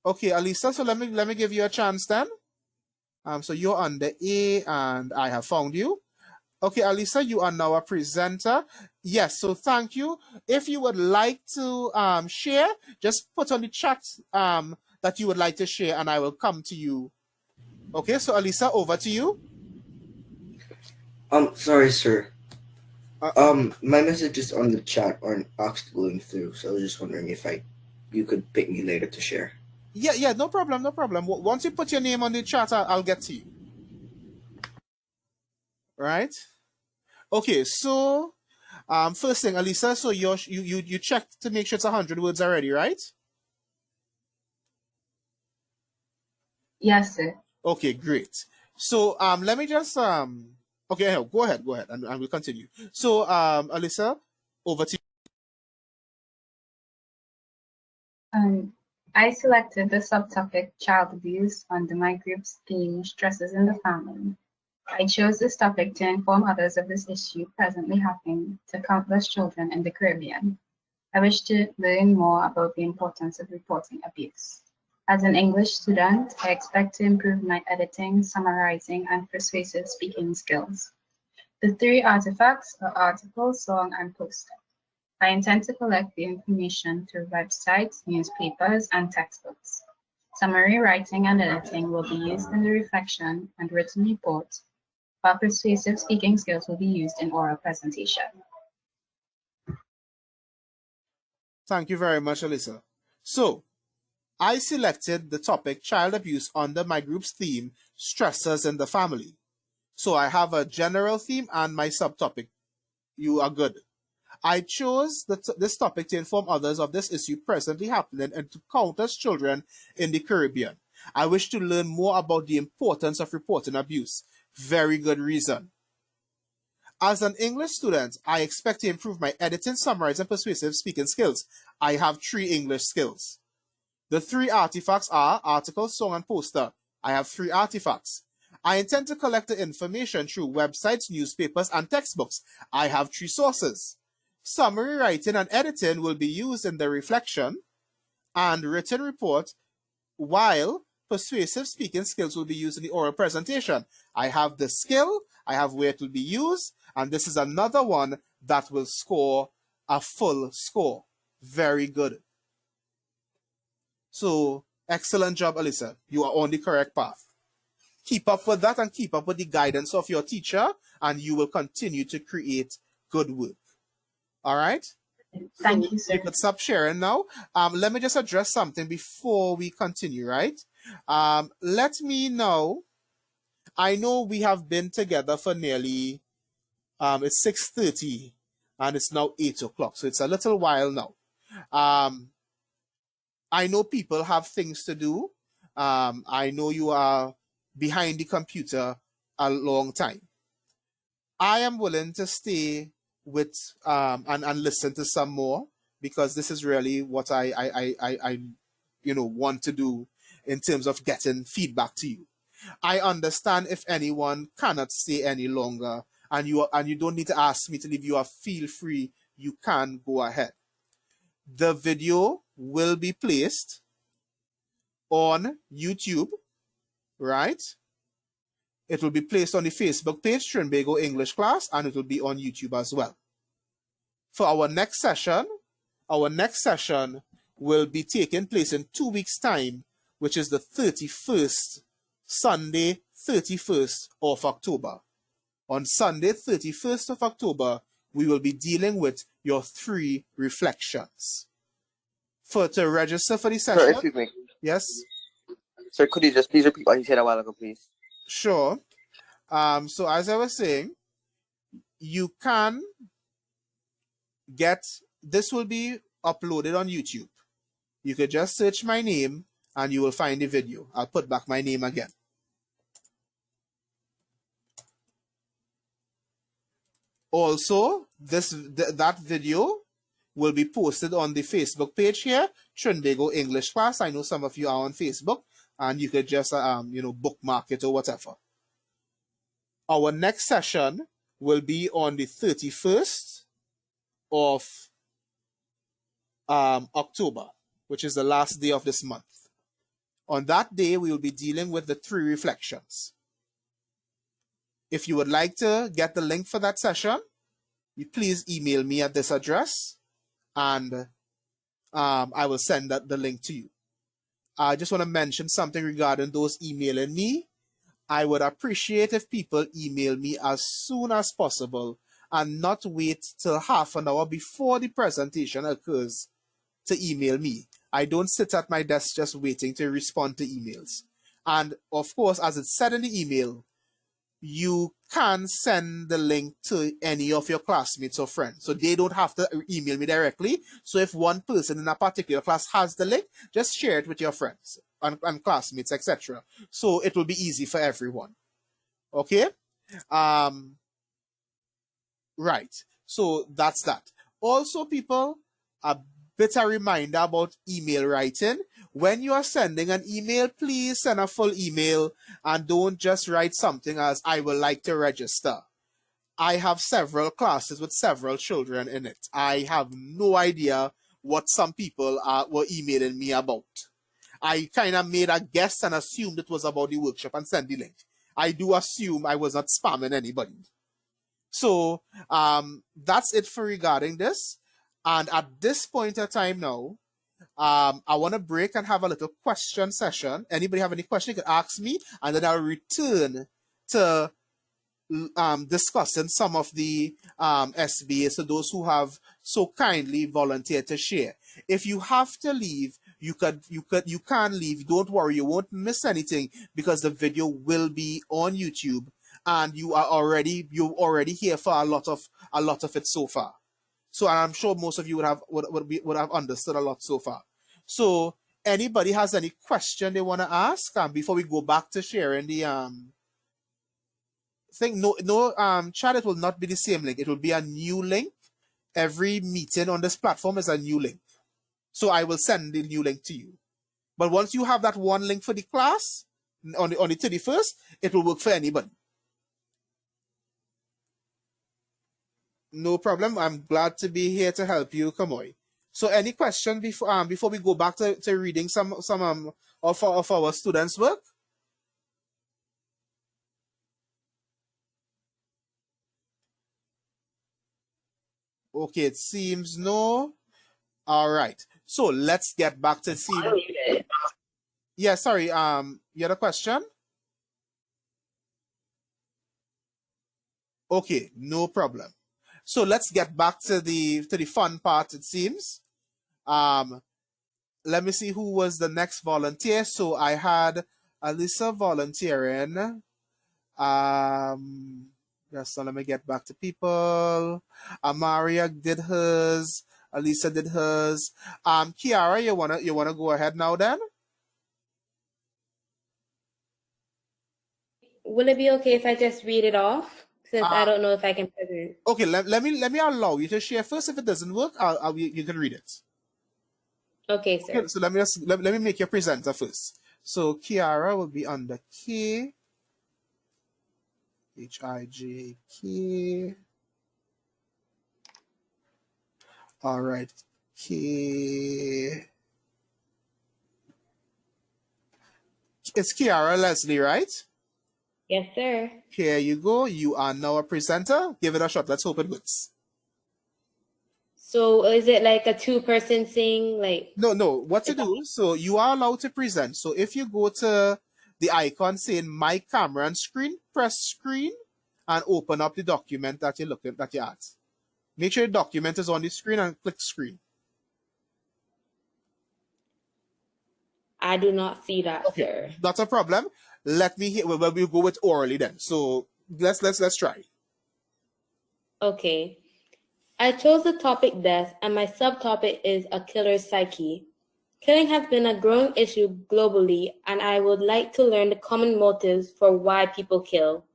Okay, Alisa, so let me give you a chance then. So you're on the A and I have found you. Okay, Alisa, you are now a presenter. Yes, so thank you. If you would like to share, just put on the chat that you would like to share and I will come to you. Okay, so Alisa, over to you. Sorry, sir. My message is on the chat or asked going through, so I was just wondering if you could pick me later to share. Yeah, no problem. Once you put your name on the chat, I'll get to you. Right? Okay, so first thing, Alisa, so you checked to make sure it's 100 words already, right? Yes, sir. Okay, great. So let me just okay, go ahead, and we'll continue. So Alisa, over to you. I selected the subtopic child abuse under my group's theme, Stresses in the Family. I chose this topic to inform others of this issue presently happening to countless children in the Caribbean. I wish to learn more about the importance of reporting abuse. As an English student, I expect to improve my editing, summarizing, and persuasive speaking skills. The three artifacts are article, song, and poster. I intend to collect the information through websites, newspapers, and textbooks. Summary writing and editing will be used in the reflection and written report, while persuasive speaking skills will be used in oral presentation. Thank you very much, Alisa. So, I selected the topic child abuse under my group's theme, Stressors in the Family. So I have a general theme and my subtopic. You are good. I chose this topic to inform others of this issue presently happening and to countless children in the Caribbean. I wish to learn more about the importance of reporting abuse. Very good reason. As an English student, I expect to improve my editing, summarizing, and persuasive speaking skills. I have 3 English skills. The 3 artifacts are article, song, and poster. I have 3 artifacts. I intend to collect the information through websites, newspapers, and textbooks. I have 3 sources. Summary writing and editing will be used in the reflection and written report, while persuasive speaking skills will be used in the oral presentation. I have the skill, I have where it will be used, and this is another one that will score a full score. Very good. So, excellent job, Alisa. You are on the correct path. Keep up with that and keep up with the guidance of your teacher, and you will continue to create good work. All right? Thank you, sir. You could stop sharing now. Let me just address something before we continue, right? Let me know. I know we have been together for nearly, it's 6:30 and it's now 8 o'clock. So it's a little while now. I know people have things to do. I know you are behind the computer a long time. I am willing to stay with and listen to some more, because this is really what I want to do in terms of getting feedback to you. I understand if anyone cannot stay any longer and you don't need to ask me to leave. You are feel free, you can go ahead. The video will be placed on YouTube, right? It will be placed on the Facebook page, Trinbago English Class, and it will be on YouTube as well. For our next session will be taking place in 2 weeks' time, which is the 31st, Sunday, 31st of October. On Sunday, 31st of October, we will be dealing with your 3 reflections. To register for the Sir, session. excuse me. Yes? Sir, could you just please repeat what you said a while ago, please? Sure. So as I was saying, you can this will be uploaded on YouTube. You could just search my name and you will find the video. I'll put back my name again. Also, that video will be posted on the Facebook page here, Trinbago English Class. I know some of you are on Facebook, and you could just bookmark it or whatever. Our next session will be on the 31st of October, which is the last day of this month. On that day, we will be dealing with the 3 reflections. If you would like to get the link for that session, you please email me at this address, and I will send the link to you. I just want to mention something regarding those emailing me. I would appreciate if people email me as soon as possible and not wait till half an hour before the presentation occurs to email me. I don't sit at my desk just waiting to respond to emails. And of course, as it's said in the email, you can send the link to any of your classmates or friends. So they don't have to email me directly. So if one person in a particular class has the link, just share it with your friends and classmates, etc. So it will be easy for everyone. Okay? Right. So that's that. Also, people, a bit of reminder about email writing. When you are sending an email, please send a full email and don't just write something as "I would like to register." I have several classes with several children in it. I have no idea what some people were emailing me about. I kind of made a guess and assumed it was about the workshop and sent the link. I do assume I was not spamming anybody. So that's it for regarding this. And at this point in time now, I want to break and have a little question session. Anybody have any question, you can ask me, and then I'll return to discussing some of the SBA, so those who have so kindly volunteered to share. If you have to leave, you can leave. Don't worry, you won't miss anything because the video will be on YouTube, and you're already here for a lot of it so far. So I'm sure most of you would have understood a lot so far. So anybody has any question they want to ask before we go back to sharing the thing? No, chat, it will not be the same link. It will be a new link. Every meeting on this platform is a new link. So I will send the new link to you. But once you have that one link for the class on the 31st, it will work for anybody. No problem. I'm glad to be here to help you, Kamoy. So any question before we go back to reading some of our students' work? Okay, it seems no. All right. So let's get back to see. Yeah, sorry. You had a question? Okay, no problem. So let's get back to the fun part, it seems. Let me see who was the next volunteer. So I had Alyssa volunteering. So let me get back to people. Amaria did hers. Alyssa did hers. Kiara, you wanna go ahead now then? Will it be okay if I just read it off? Since I don't know if I can present. Okay, let me allow you to share first. If it doesn't work, you can read it. Okay, sir. Okay, so let me make your presenter first. So Kiara will be under K. H-I-J-K. All right, K. It's Kiara Leslie, right? Yes, sir. Here you go. You are now a presenter. Give it a shot. Let's hope it works. So is it like a 2-person thing? Like no. What to do? So you are allowed to present. So if you go to the icon saying "My Camera and Screen," press Screen, and open up the document that you're at. Make sure the document is on the screen and click screen. I do not see that, sir. Not a problem. Let me hear. We'll go with orally then. So let's try. Okay. I chose the topic death, and my subtopic is a killer's psyche. Killing has been a growing issue globally, and I would like to learn the common motives for why people kill.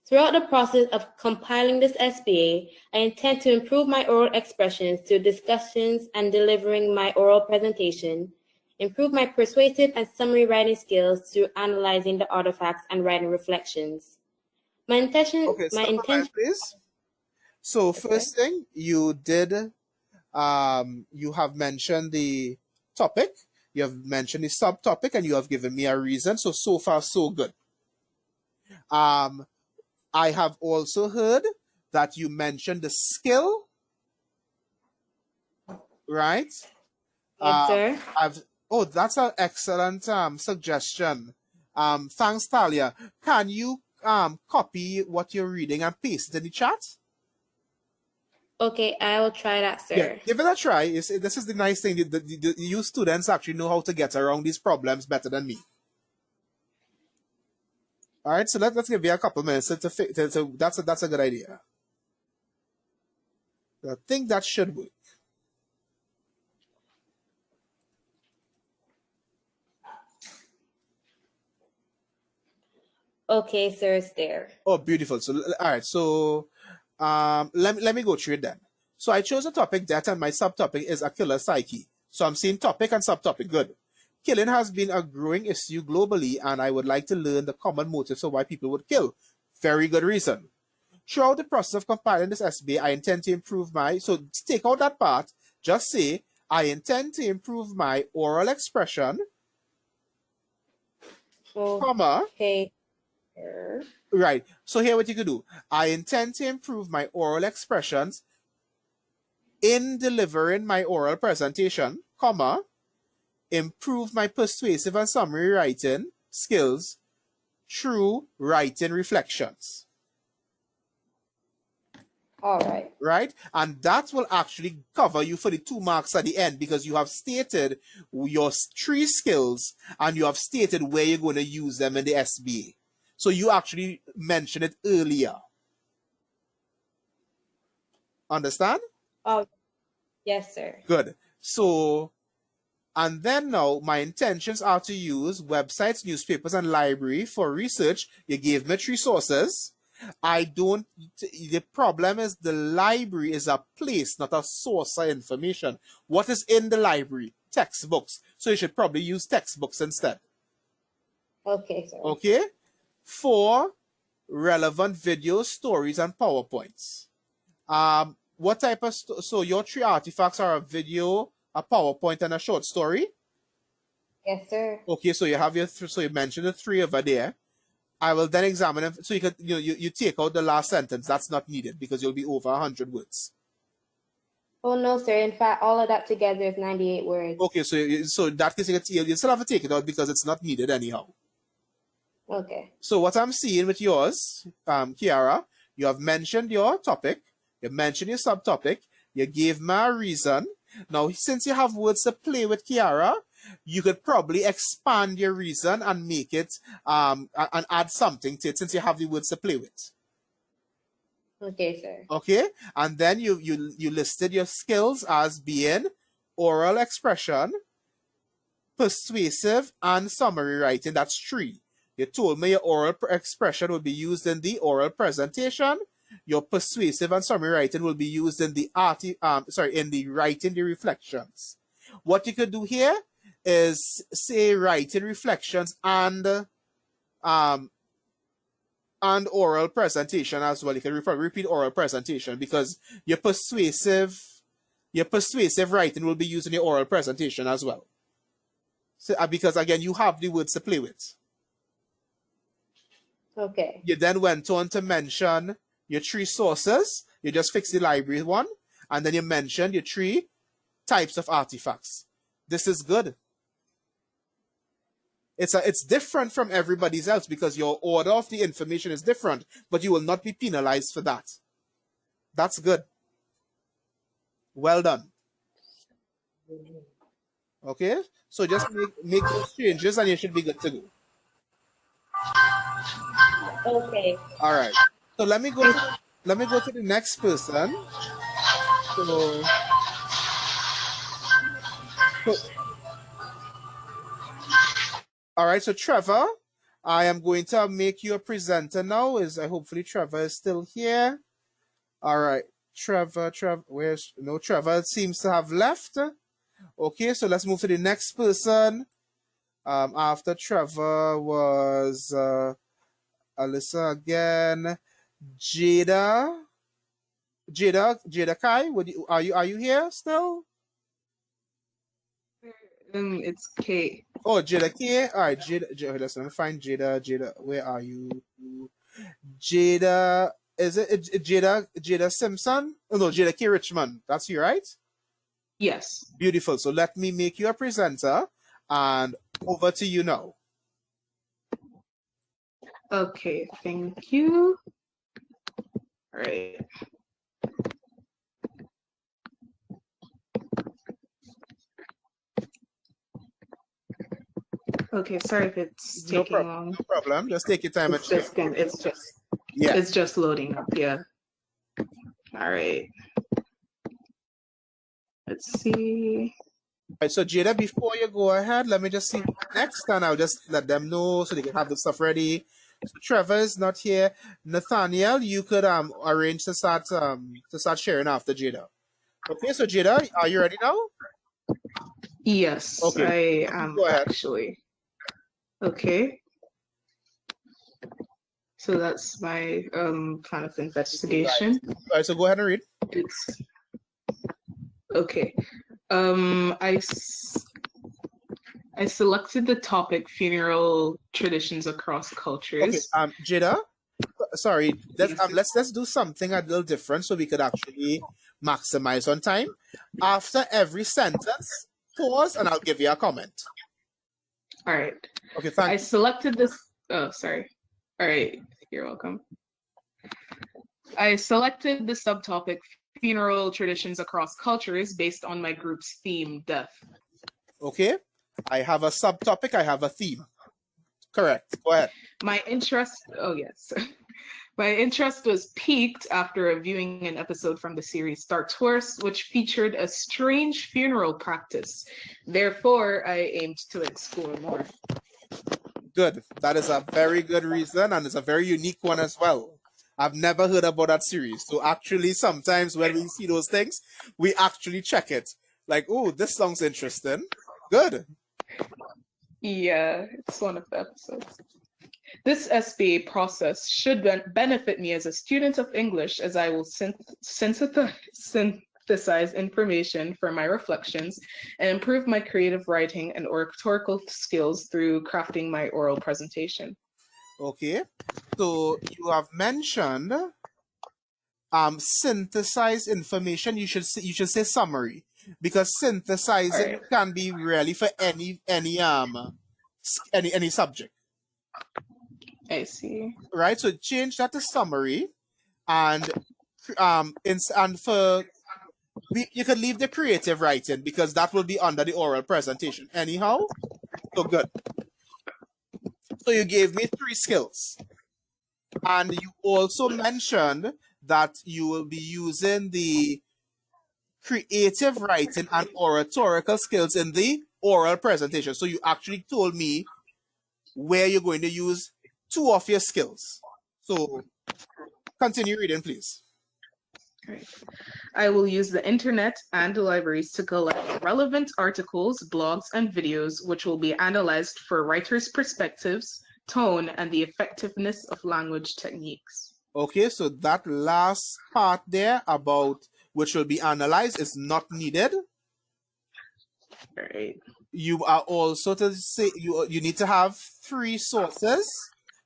Throughout the process of compiling this SBA, I intend to improve my oral expressions through discussions and delivering my oral presentation, improve my persuasive and summary writing skills through analyzing the artifacts and writing reflections. My intention. Okay, stop a minute, please. So first thing you did, you have mentioned the topic, you have mentioned the subtopic, and you have given me a reason. So far, so good. I have also heard that you mentioned the skill, right? Yes, sir. Oh, that's an excellent suggestion. Thanks, Talia. Can you copy what you're reading and paste it in the chat? Okay, I will try that, sir. Yeah, give it a try. This is the nice thing. You students actually know how to get around these problems better than me. All right, so let's give you a couple minutes that's a good idea. I think that should work. Okay, sir, it's there. Oh, beautiful. So all right, so let me go through it then. So I chose a topic that, and my subtopic is a killer psyche. So I'm saying topic and subtopic. Good. Killing has been a growing issue globally, and I would like to learn the common motives of why people would kill. Very good reason. Throughout the process of compiling this SBA, I intend to improve my, so take out that part, just say, I intend to improve my oral expression, comma. Okay. Right. So here what you could do. I intend to improve my oral expressions in delivering my oral presentation, comma, improve my persuasive and summary writing skills through writing reflections. All right. Right? And that will actually cover you for the 2 marks at the end, because you have stated your 3 skills and you have stated where you're going to use them in the SBA. So you actually mentioned it earlier. Understand? Oh, yes, sir. Good. So, and then now my intentions are to use websites, newspapers, and library for research. You gave me 3 sources. The problem is the library is a place, not a source of information. What is in the library? Textbooks. So you should probably use textbooks instead. Okay, sir. Okay? 4 relevant videos, stories, and PowerPoints. What type of, so your 3 artifacts are a video, a PowerPoint, and a short story? Yes, sir. Okay, so you have so you mentioned the 3 over there. I will then examine them. So you can, you take out the last sentence. That's not needed because you'll be over 100 words. Oh, no, sir. In fact, all of that together is 98 words. Okay, so in that case, you still have to take it out because it's not needed anyhow. Okay. So what I'm seeing with yours, Kiara, you have mentioned your topic, you mentioned your subtopic, you gave me a reason. Now, since you have words to play with, Kiara, you could probably expand your reason and make it, and add something to it since you have the words to play with. Okay, sir. Okay, and then you listed your skills as being oral expression, persuasive, and summary writing. That's 3. You told me your oral expression will be used in the oral presentation. Your persuasive and summary writing will be used in the writing the reflections. What you could do here is say writing reflections and oral presentation as well. You can repeat oral presentation because your persuasive writing will be used in your oral presentation as well. So, because again, you have the words to play with. Okay. You then went on to mention your 3 sources. You just fixed the library one, and then you mentioned your 3 types of artifacts. This is good. It's different from everybody's else because your order of the information is different, but you will not be penalized for that. That's good. Well done. Okay, so just make those changes and you should be good to go. Okay. All right. So let me go to the next person. So all right, so Trevor, I am going to make you a presenter now. Hopefully Trevor is still here. All right, Trevor, Trevor seems to have left. Okay, so let's move to the next person. After Trevor was Alyssa again. Jada Kai, are you here still? It's K. Oh, Jada K. All right, Jada. Listen, let me find Jada. Where are you? Jada. Is it Jada Simpson? Oh no, Jada K. Richmond. That's you, right? Yes. Beautiful. So let me make you a presenter, and over to you now. Okay, thank you. All right. Okay, sorry if it's taking long. No problem. Just take your time. It's just loading up. Yeah. All right. Let's see. All right, so Jada, before you go ahead, let me just see next, and I'll just let them know so they can have the stuff ready. So Trevor is not here. Nathaniel, you could arrange to start sharing after Jada. Okay, so Jada, are you ready now? Yes, okay. I am go ahead. actually. Okay. So that's my kind of investigation. All right, so go ahead and read. Okay. I selected the topic funeral traditions across cultures. Okay, Jada, sorry, let's do something a little different so we could actually maximize on time. After every sentence, pause and I'll give you a comment. All right. Okay, thank you. I selected this. Oh, sorry. All right. You're welcome. I selected the subtopic funeral traditions across cultures based on my group's theme, death. Okay. I have a subtopic. I have a theme. Correct. Go ahead. My interest. Oh, yes. My interest was piqued after viewing an episode from the series Star Tours, which featured a strange funeral practice. Therefore, I aimed to explore more. Good. That is a very good reason, and it's a very unique one as well. I've never heard about that series. So actually, sometimes when we see those things, we actually check it. Like, oh, this sounds interesting. Good. Yeah, it's one of the episodes. This SBA process should benefit me as a student of English, as I will synthesize information for my reflections and improve my creative writing and oratorical skills through crafting my oral presentation. Okay, so you have mentioned synthesize information. You should say summary, because synthesizing can be really for any subject. I see. Right, so change that to summary, and you could leave the creative writing because that will be under the oral presentation anyhow. So good. So you gave me 3 skills, and you also mentioned that you will be using the creative writing and oratorical skills in the oral presentation. So you actually told me where you're going to use 2 of your skills. So continue reading, please. Right. I will use the internet and libraries to collect relevant articles, blogs, and videos, which will be analyzed for writers' perspectives, tone, and the effectiveness of language techniques. Okay, so that last part there about which will be analyzed is not needed. Right. You are also to say you need to have 3 sources.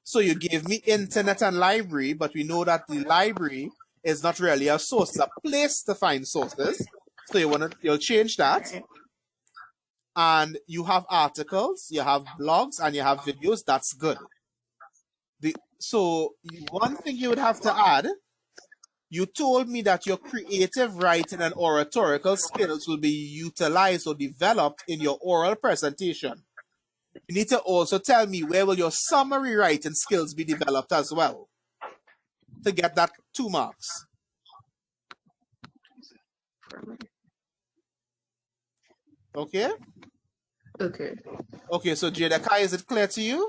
So you gave me internet and library, but we know that the library is not really a source, it's a place to find sources. So you'll change that. Okay. And you have articles, you have blogs, and you have videos. That's good. So one thing you would have to add You told me that your creative writing and oratorical skills will be utilized or developed in your oral presentation. You need to also tell me where will your summary writing skills be developed as well to get that 2 marks. Okay? Okay. Okay, so Jadakai, is it clear to you?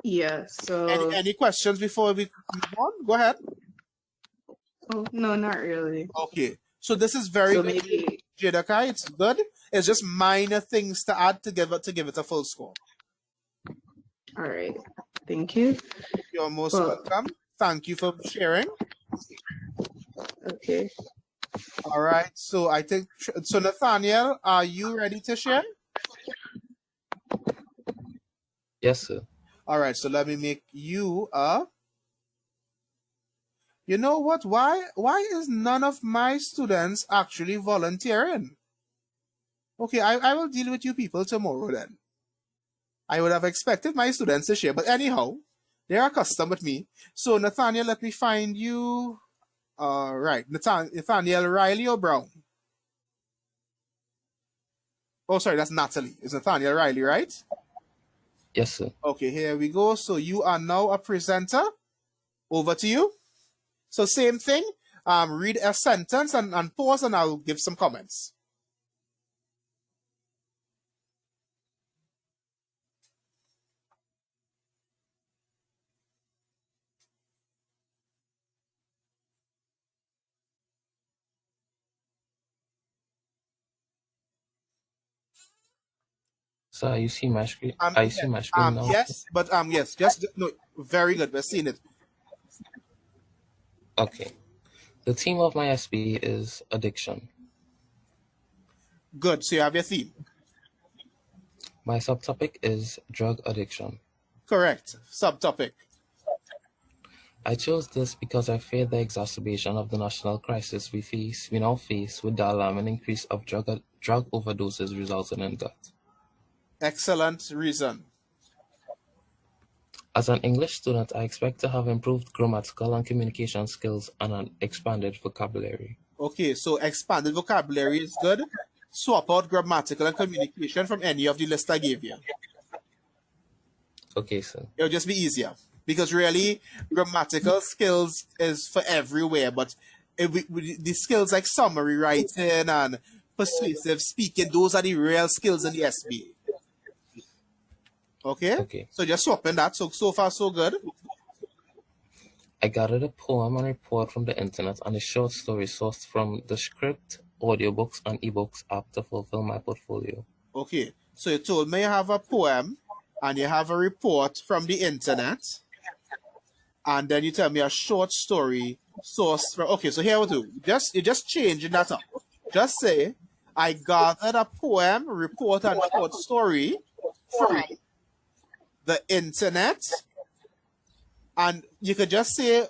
Yeah, so... Any questions before we move on? Go ahead. Oh, no, not really. Okay, so this is very so good. Maybe... Jadakai, it's good. It's just minor things to add to give it a full score. All right. Thank you. You're most welcome. Thank you for sharing. Okay. All right. So I think, so Nathaniel, are you ready to share? Yes, sir. All right. So let me make you you know what? Why is none of my students actually volunteering? Okay, I will deal with you people tomorrow then. I would have expected my students to share, but anyhow, they are accustomed with me. So Nathaniel, let me find you. All right, Nathaniel Riley or Brown? Oh, sorry, that's Natalie. It's Nathaniel Riley, right? Yes, sir. Okay, here we go. So you are now a presenter. Over to you. So same thing. Read a sentence and pause, and I'll give some comments. So you see my screen? I see my screen now. Yes, but yes, just no. Very good. We're seeing it. Okay. The theme of my SBA is addiction. Good. So you have your theme. My subtopic is drug addiction. Correct. Subtopic. I chose this because I fear the exacerbation of the national crisis we now face with the alarming increase of drug overdoses resulting in death. Excellent reason. As an English student, I expect to have improved grammatical and communication skills and an expanded vocabulary. Okay, so expanded vocabulary is good. Swap out grammatical and communication from any of the list I gave you. Okay, sir. It'll just be easier. Because really, grammatical skills is for everywhere, but the skills like summary writing and persuasive speaking, those are the real skills in the SBA. Okay? So just swapping that. So far, so good. I gathered a poem and report from the internet and a short story sourced from the script, audiobooks, and ebooks app to fulfill my portfolio. Okay, so you told me you have a poem and you have a report from the internet, and then you tell me a short story sourced from. Okay, so here we do. You're just changing that up. Just say, I gathered a poem, report, and short story from the internet, and you could just say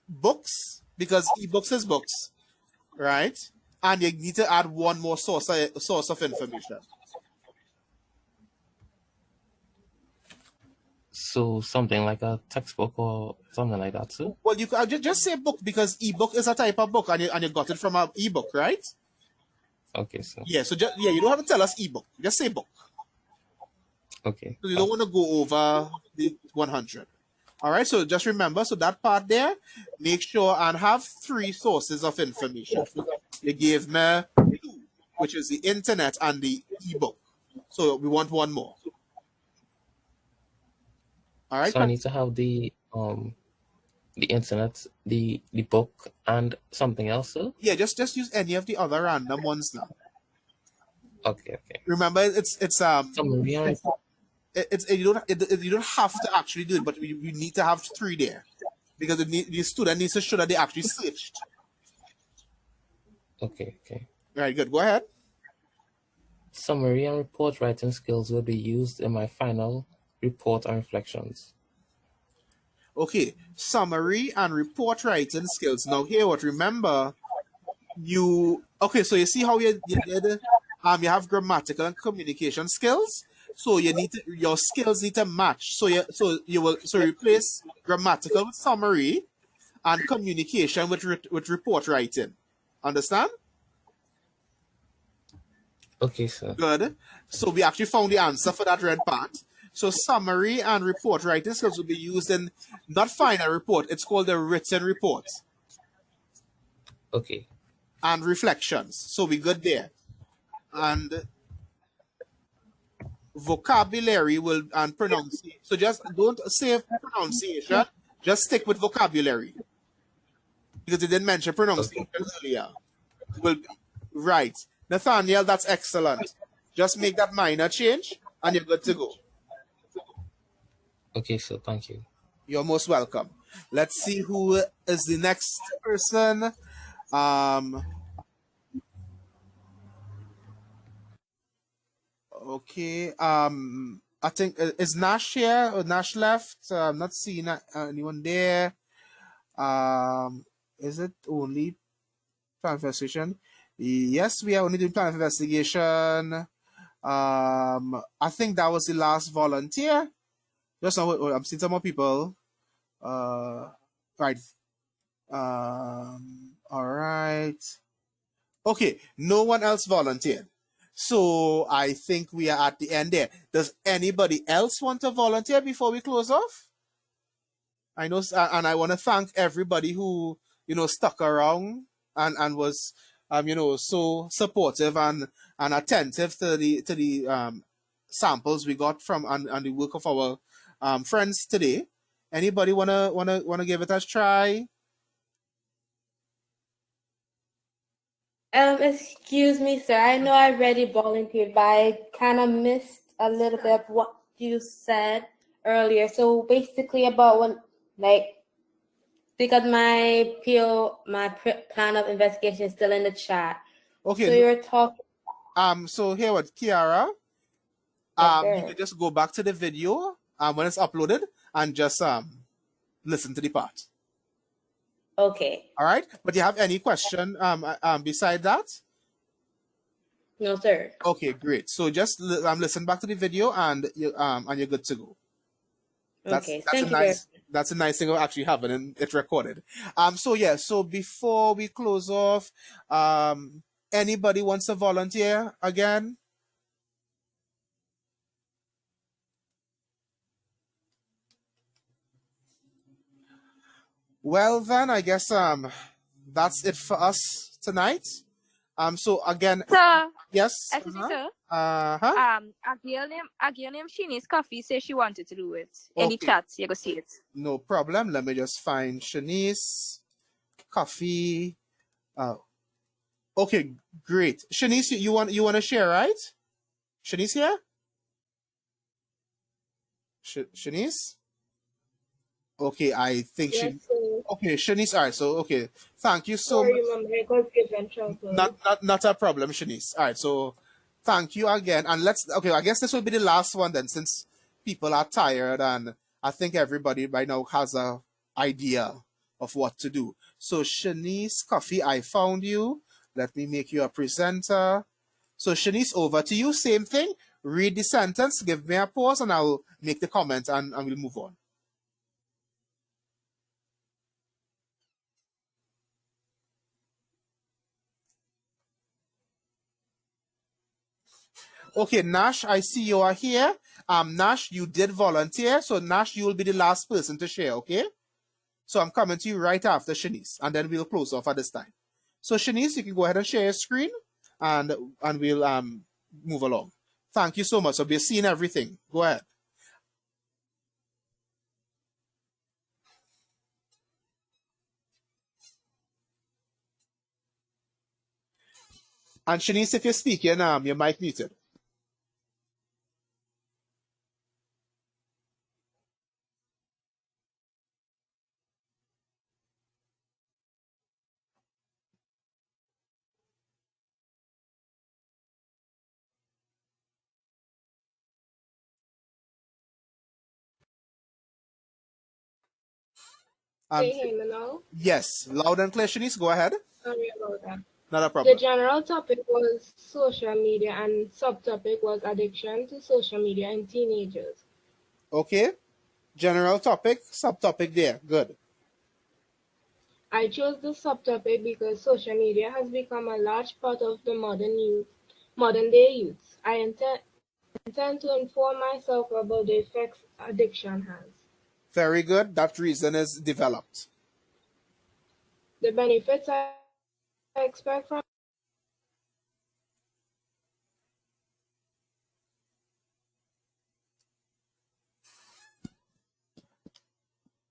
books, because ebooks is books, right? And you need to add one more source of information. So something like a textbook or something like that too? Well, you could just say book, because ebook is a type of book, and you got it from an ebook, right? Okay, so. Yeah, so you don't have to tell us ebook. Just say book. Okay. So you don't want to go over the 100. All right, so just remember, so that part there, make sure and have 3 sources of information. You gave me 2, which is the internet and the ebook. So we want 1 more. All right. So I need to have the internet, the book, and something else, sir? Yeah, just use any of the other random ones now. Okay. Remember, it's you don't have to actually do it, but you need to have 3 there, because the student needs to show that they actually searched. Okay. Right, good. Go ahead. Summary and report writing skills will be used in my final report and reflections. Okay, summary and report writing skills. Now here, what? Remember, so you see how you did. You have grammatical and communication skills. So your skills need to match. So you will replace grammatical with summary, and communication with report writing. Understand? Okay, sir. Good. So we actually found the answer for that red part. So summary and report writing skills will be used in not final report. It's called the written report. Okay. And reflections. So we good there. And vocabulary will and pronunciation. So just don't say pronunciation. Just stick with vocabulary. Because you didn't mention pronunciation earlier. Will be right. Nathaniel, that's excellent. Just make that minor change and you're good to go. Okay, sir. Thank you. You're most welcome. Let's see who is the next person. Okay. I think is Nash here or Nash left? I'm not seeing anyone there. Is it only plan investigation? Yes, we are only doing plan investigation. I think that was the last volunteer. Just now, I'm seeing some more people. Right. All right. Okay, no one else volunteered. So I think we are at the end there. Does anybody else want to volunteer before we close off? I know, and I want to thank everybody who, stuck around and was, so supportive and attentive to the samples we got from and the work of our friends today. Anybody wanna give it a try? Excuse me, sir. I know I already volunteered, but I kind of missed a little bit of what you said earlier. So basically, about when, because my plan of investigation is still in the chat. Okay. So you're talking. So here what, Kiara? You can just go back to the video when it's uploaded and just listen to the part. Okay. All right. But do you have any question beside that? No, sir. Okay, great. So just listen back to the video and you're good to go. That's a nice thing of actually having it recorded. So before we close off, anybody wants to volunteer again? Well then, I guess that's it for us tonight. So again, sir, yes. Excuse me, sir. A girl named Shanice Coffee says she wanted to do it. Any chats, you go see it. No problem. Let me just find Shanice Coffee. Okay, great. Shanice, you want to share, right? Shanice here? Shanice? Okay, I think yes, okay, Shanice. All right, so okay, thank you so much. Not a problem, Shanice. All right, so thank you again, and I guess this will be the last one then, since people are tired, and I think everybody by now has a idea of what to do. So Shanice Coffee, I found you. Let me make you a presenter. So Shanice, over to you. Same thing. Read the sentence, give me a pause, and I'll make the comment, and we'll move on. Okay, Nash, I see you are here. Nash, you did volunteer, so Nash, you will be the last person to share, okay? So I'm coming to you right after Shanice, and then we'll close off at this time. So Shanice, you can go ahead and share your screen, and we'll move along. Thank you so much. So we're seeing everything. Go ahead. And Shanice, if you're speaking, your mic muted. Can you hear me now? Yes, loud and clear, Shanice. Go ahead. Sorry about that. Not a problem. The general topic was social media and subtopic was addiction to social media in teenagers. Okay. General topic, subtopic there. Good. I chose this subtopic because social media has become a large part of the modern day youth. I intend to inform myself about the effects addiction has. Very good. That reason is developed. The benefits I expect from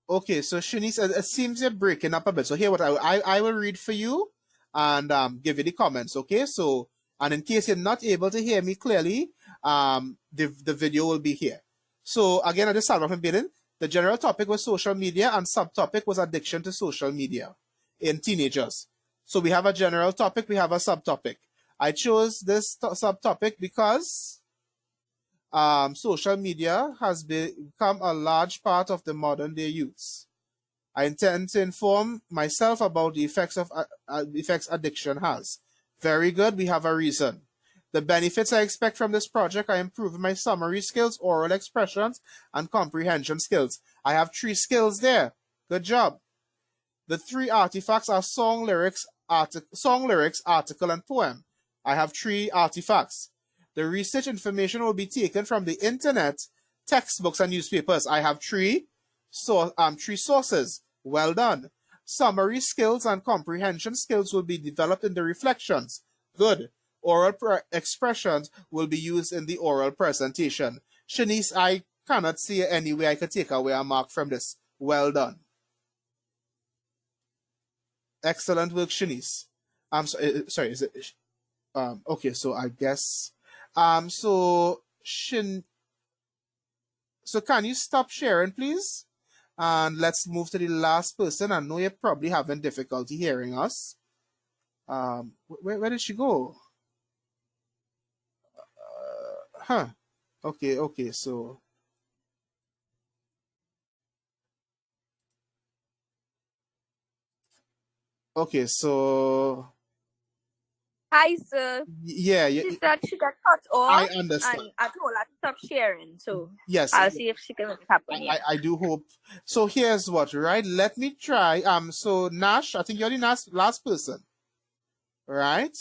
Okay, so Shanice, it seems you're breaking up a bit. So here, what I will read for you and give you the comments. Okay, so and in case you're not able to hear me clearly, the video will be here. So again, I just started off in beginning. The general topic was social media, and subtopic was addiction to social media in teenagers. So we have a general topic, we have a subtopic. I chose this subtopic because social media has become a large part of the modern day youths. I intend to inform myself about the effects addiction has. Very good, we have a reason. The benefits I expect from this project are improving my summary skills, oral expressions, and comprehension skills. I have 3 skills there. Good job. The 3 artifacts are song lyrics, article, and poem. I have 3 artifacts. The research information will be taken from the internet, textbooks, and newspapers. I have 3 sources. Well done. Summary skills and comprehension skills will be developed in the reflections. Good. Oral expressions will be used in the oral presentation. Shanice, I cannot see any way I could take away a mark from this. Well done. Excellent work, Shanice. I'm sorry, is it? Okay, so I guess. So can you stop sharing, please? And let's move to the last person. I know you're probably having difficulty hearing us. Where did she go? Okay, so. Okay, so. Hi, sir. Yeah. She said she got cut off. I understand. And I told her to stop sharing. So yes, I'll see if she can make it happen. Yeah. I do hope. So here's what, right? Let me try. So Nash, I think you're the last person. Right?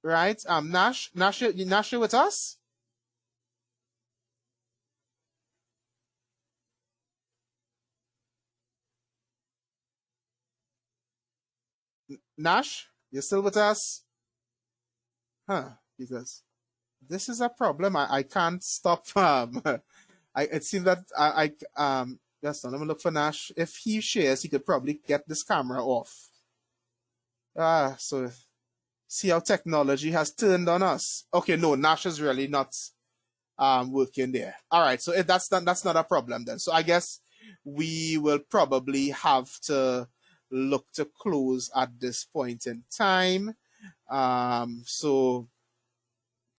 Right? Nash, you're with us? Nash, you're still with us? Because this is a problem. I can't stop. It seems that just let me look for Nash. If he shares, he could probably get this camera off. So see how technology has turned on us. Okay, no, Nash is really not working there. All right, so that's not a problem then. So I guess we will probably have to look to close at this point in time. So